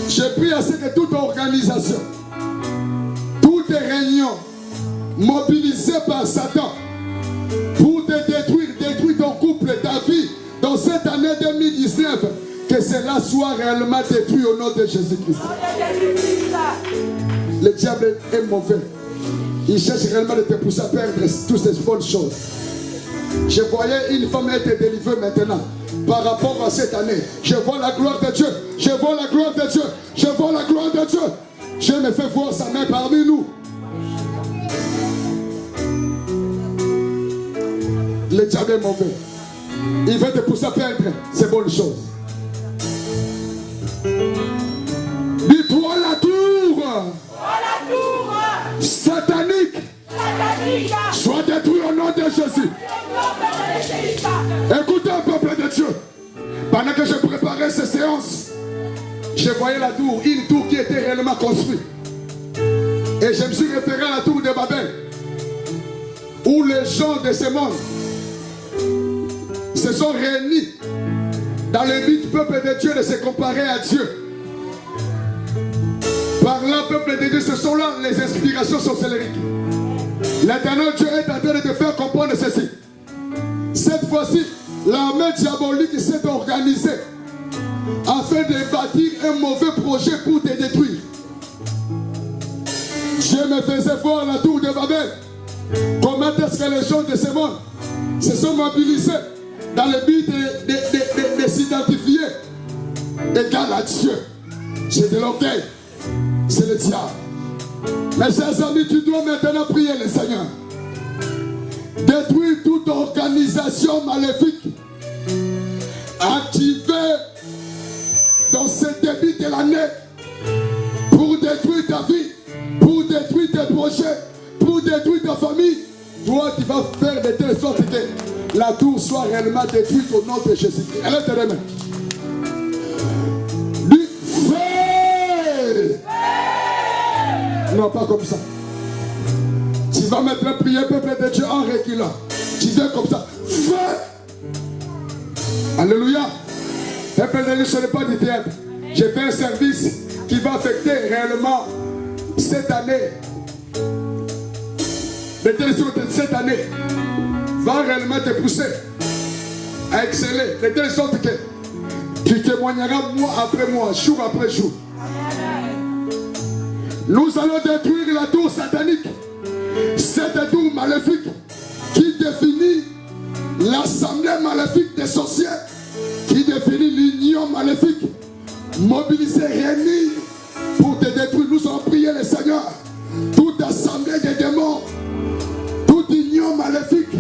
J'ai pris à ce que toute organisation, toute réunion mobilisée par Satan pour te détruire ton couple, ta vie, dans cette année 2019, que cela soit réellement détruit au nom de Jésus-Christ. Le diable est mauvais. Il cherche réellement de te pousser à perdre toutes ces bonnes choses. Je voyais une femme être délivrée maintenant par rapport à cette année. Je vois la gloire de Dieu. Je vois la gloire de Dieu. Je vois la gloire de Dieu. Je me fais voir sa main parmi nous. Le diable est mauvais. Il veut te pousser à perdre ces bonnes choses. Dis-toi la tour satanique soit détruit au nom de Jésus. Écoutez un peuple de Dieu. Pendant que je préparais ces séances, je voyais la tour, une tour qui était réellement construite. Et je me suis référé à la tour de Babel, où les gens de ce monde se sont réunis dans le but, peuple de Dieu, de se comparer à Dieu. Par là, peuple de Dieu, ce sont là les inspirations sorcellériques. L'Éternel Dieu est en train de te faire comprendre ceci. Cette fois-ci, l'armée diabolique s'est organisée afin de bâtir un mauvais projet pour te détruire. Dieu me faisait voir la tour de Babel. Comment est-ce que les gens de ce monde se sont mobilisés dans le but de s'identifier égal à Dieu. C'est de l'orgueil. C'est le diable. Mes chers amis, tu dois maintenant prier le Seigneur. Détruire toute organisation maléfique activée dans ce début de l'année pour détruire ta vie, pour détruire tes projets, pour détruire détruire ta famille, toi tu vas faire de telle sorte que la tour soit réellement détruite au nom de Jésus-Christ. Elle est tes mains. Du feu. Non, pas comme ça. Tu vas mettre prier peuple de Dieu en reculant. Tu viens comme ça. Feu. Alléluia. Peuple de Dieu, ce n'est pas du théâtre. J'ai fait un service qui va affecter réellement cette année. De telle sorte que cette année va réellement te pousser à exceller. De telle sorte que tu témoigneras mois après mois, jour après jour. Nous allons détruire la tour satanique. Cette tour maléfique qui définit l'assemblée maléfique des sorciers, qui définit l'union maléfique, mobilisée, réunie pour te détruire. Nous allons prier le Seigneur. Toute assemblée des démons, toute union maléfique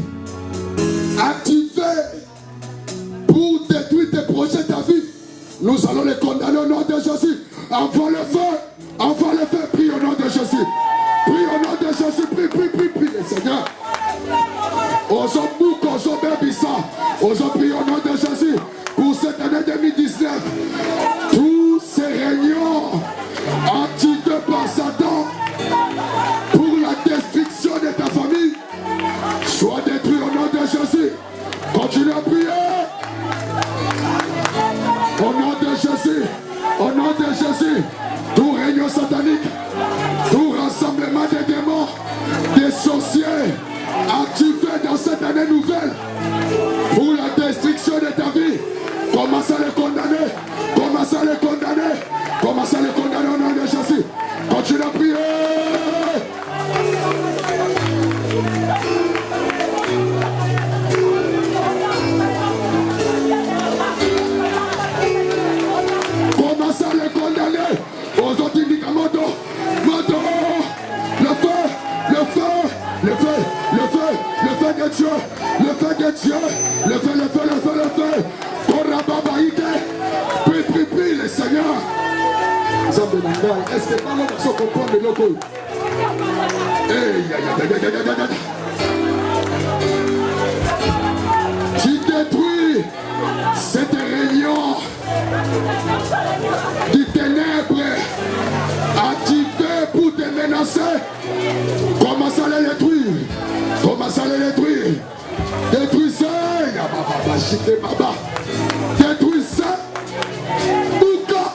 activée pour détruire tes projets, ta vie, nous allons les condamner au nom de Jésus. Envoie le feu, envoie le feu, prie au nom de Jésus. Prie au nom de Jésus, prie le Seigneur. Osons beaucoup, osons bébissa, osons prier au nom de Jésus pour cette année 2019. Tous ces réunions activés par Satan pour la destruction de ta famille soient détruits au nom de Jésus. Continue à prier. Au nom de Jésus, au nom de Jésus, tout réunion satanique, tout rassemblement des démons, des sorciers, activés dans cette année nouvelle pour la destruction de ta vie, commence à les condamner, commence à les condamner, commence à les condamner au nom de Jésus. Continue à prier. Commence à les condamner aux autres médicaments. Le feu de Dieu, le feu de Dieu, le feu. Prie, le Seigneur. Est-ce que parle de ce qu'on prend de l'eau? Tu détruis cette réunion du ténèbre activée pour te menacer. Commence à les détruire. Commence à les détruire. Détruisez. Détruisez. Bouka.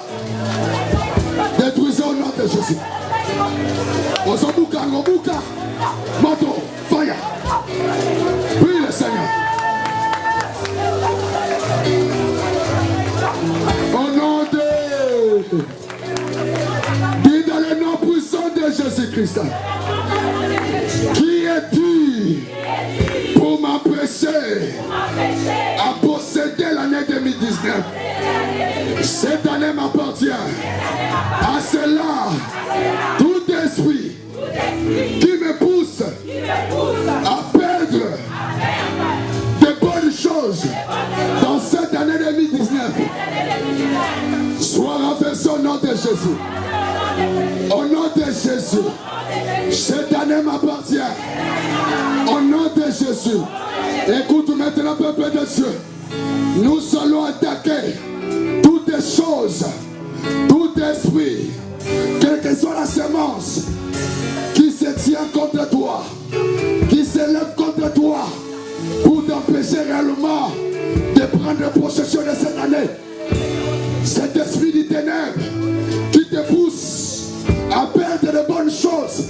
Détruisez au nom de Jésus. Ozobuka, Ngobuka. Moto, fire. Prie le Seigneur. Au nom de... Dis dans le nom puissant de Jésus-Christ. Qui es-tu pour m'empêcher à posséder l'année 2019? Cette année m'appartient. À cela, tout esprit qui me pousse à perdre de bonnes choses dans cette année 2019 soit renversé au nom de Jésus. Au nom de Jésus. Cette année m'appartient. Au nom de Jésus. Écoute maintenant, peuple de Dieu. Nous allons attaquer toutes les choses, tout esprit, quelle que soit la semence qui se tient contre toi, qui s'élève contre toi pour t'empêcher réellement de prendre possession de cette année. Cet esprit du ténèbre qui te pousse à perdre de bonnes choses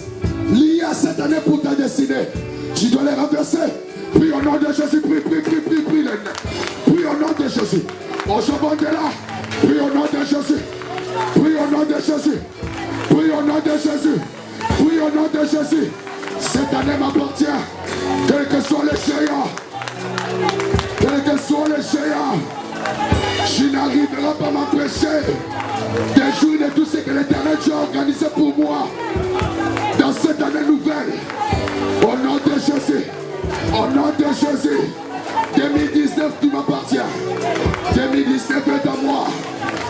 liées à cette année pour ta destinée, tu dois les renverser. Prie au nom de Jésus, prie. Prie au nom de Jésus. Au second de là, prie au nom de Jésus. Prie au nom de Jésus. Prie au nom de Jésus. Prie au nom de Jésus. Cette année m'appartient. Quel que soit les géants. Quel que soit les géants. Je n'arriverai pas à m'empêcher de jouir de tout ce que l'Éternel Dieu a organisé pour moi dans cette année nouvelle. Au nom de Jésus. Au nom de Jésus. 2019 tu m'appartiens. 2019 est à moi.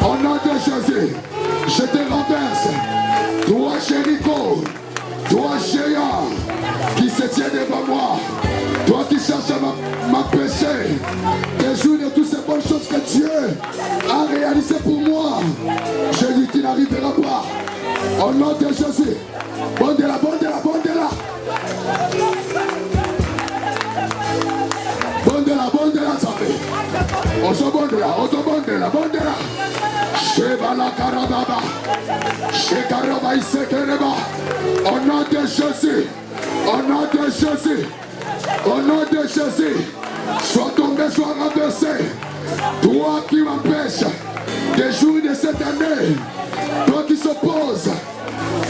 Au nom de Jésus. Je te renverse. Toi Jéricho. Toi géant. Au nom de Jésus. Bondela, bondela, bondela. Bondela, bondela, Zambé. Oso bondela, bondela. Shebala karababa. Shekaraba isekereba. Au nom de Jésus. Au nom de Jésus. Au nom de Jésus. Sois tombé, sois renversé. Toi qui m'empêches des jours de cette année. Toi qui s'opposes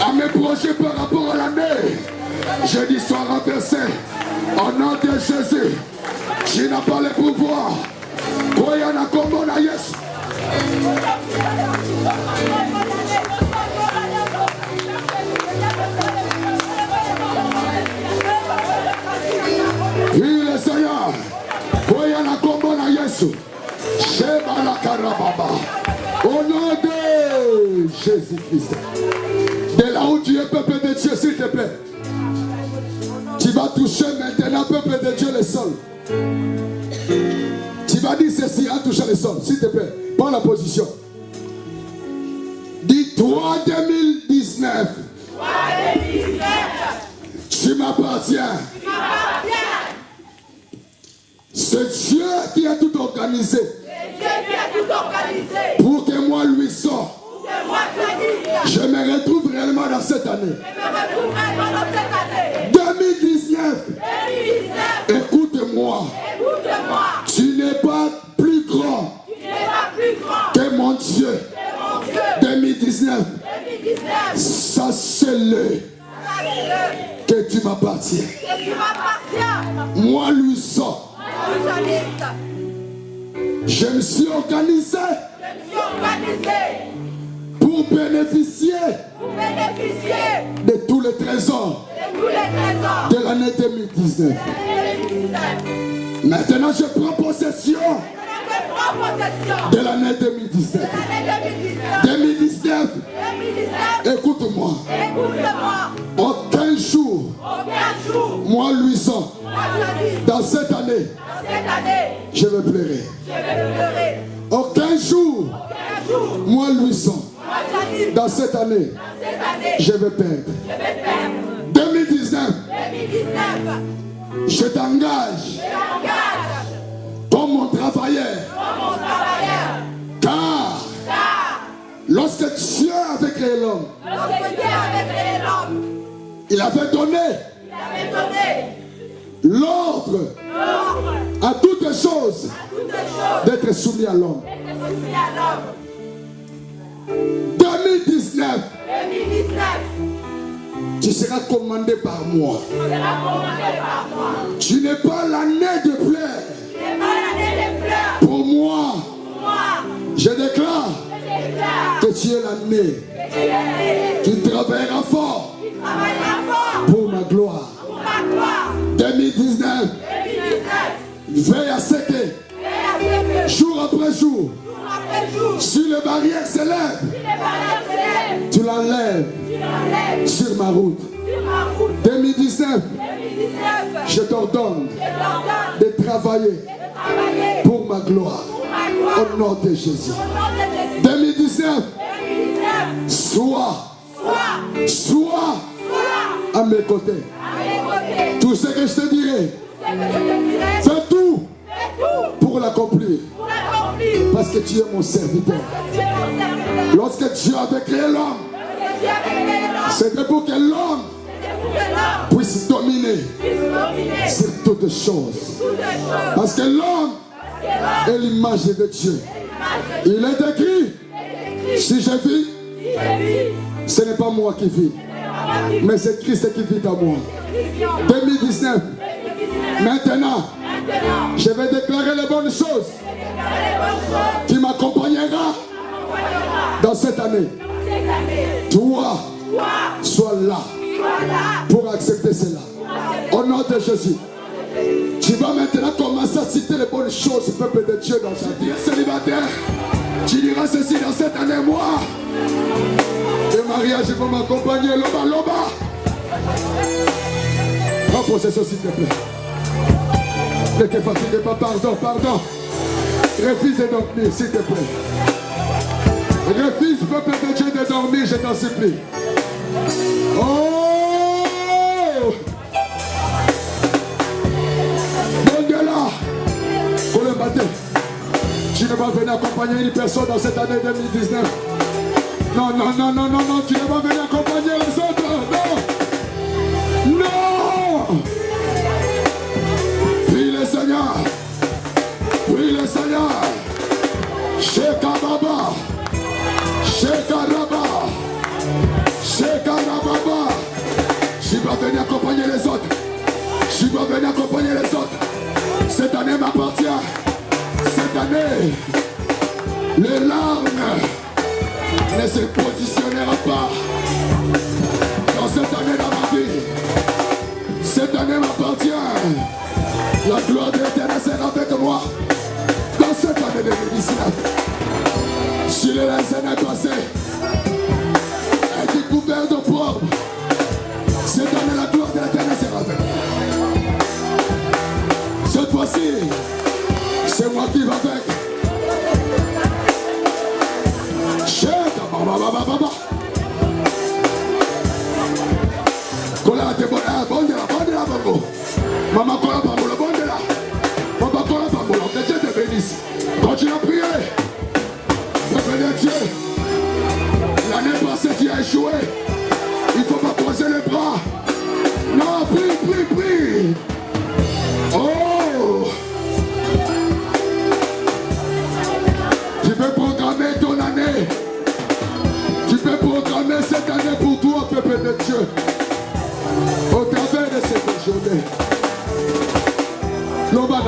à mes projets par rapport à l'année. Je dis sois renversé. Au nom de Jésus. Tu n'as pas le pouvoir. Koyana kombo na Yesu. Oui, le Seigneur. Koyana kombo na Yesu. Sheba la karababa. Au nom de Jésus-Christ. De là où tu es, peuple de Dieu, s'il te plaît. Tu vas toucher maintenant, peuple de Dieu, le sol. Tu vas dire ceci en touchant le sol, s'il te plaît. Prends la position. Dis-toi 2019. Tu m'appartiens. C'est Dieu qui a tout organisé. Pour que moi lui sorte. Je me retrouve réellement dans cette année. 2019. Écoute-moi. Tu n'es pas plus grand que mon Dieu. 2019. Sache-le que tu m'appartiens. Moi lui sors. Je me suis organisé pour bénéficier de tous les trésors de l'année 2019. Maintenant, je prends possession de l'année 2019. 2019, écoute-moi. Aucun jour, moi luisant, dans cette année, je vais pleurer. Aucun jour, moi luisant, dans cette année, je vais perdre. 2019, je t'engage comme mon travailleur. Car lorsque Dieu avait créé l'homme, il avait donné l'ordre à toutes choses d'être soumis à l'homme. 2019, tu seras commandé par moi. Tu n'es pas l'année de pleurs. Pour moi, je déclare que tu es l'année. Tu travailleras fort pour ma gloire. 2019, veille à ce que, jour après jour, si les barrières s'élèvent, tu l'enlèves sur ma route. 2019, je t'ordonne de travailler pour ma gloire. Au nom de Jésus. 2019, sois à mes côtés. Tout ce que je te dirai, fais tout pour l'accomplir. Parce que tu es mon serviteur. Lorsque Dieu avait créé l'homme, c'était pour que l'homme puisse dominer sur toutes choses. Parce que l'homme est l'image de Dieu. Il est écrit, si je vis, ce n'est pas moi qui vis, mais c'est Christ qui vit en moi. 2019, maintenant, je vais déclarer les bonnes choses qui m'accompagnera dans cette année. Toi, sois là pour accepter cela. Au nom de Jésus. Tu vas maintenant commencer à citer les bonnes choses, peuple de Dieu, dans ta vie. Célibataire, tu diras ceci dans cette année, moi. Le mariage va m'accompagner, loba, loba. Prends possession, s'il te plaît. Ne te fatigue pas, pardon. Refuse de dormir, s'il te plaît. Refuse, peuple de Dieu, de dormir, je t'en supplie. Oh! Mandela, pour le matin, tu ne vas venir accompagner une personne dans cette année 2019. Non, non, non, non, non, non, tu ne vas venir accompagner les autres. Non! Non! Prie le Seigneur. Prie le Seigneur. Sheka Baba. Sheka Raba. Sheka Rababa. Je vais venir accompagner les autres. Je vais venir accompagner les autres. Cette année m'appartient. Cette année, les larmes ne se positionnera pas dans cette année dans ma vie. Cette année m'appartient. La gloire de l'Éternel sera avec moi dans cette année 2019. Si les années passées étaient couvertes de pauvres, cette année la gloire de l'Éternel sera avec moi. Cette fois-ci, c'est moi qui va avec. Maman, que Dieu te bénisse. Continue à prier. Prévenez Dieu. L'année passée, tu as échoué. Il ne faut pas croiser les bras. Non, prie. Oh! Tu peux programmer ton année. Tu peux programmer cette année pour toi, peuple de Dieu. Au travers de cette journée. Loba.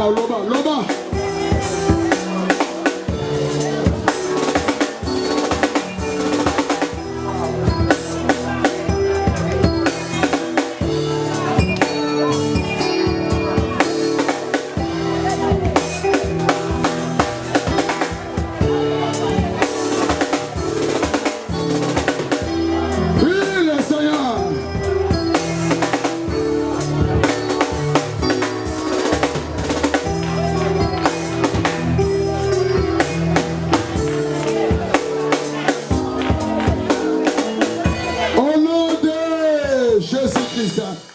Jésus-Christ.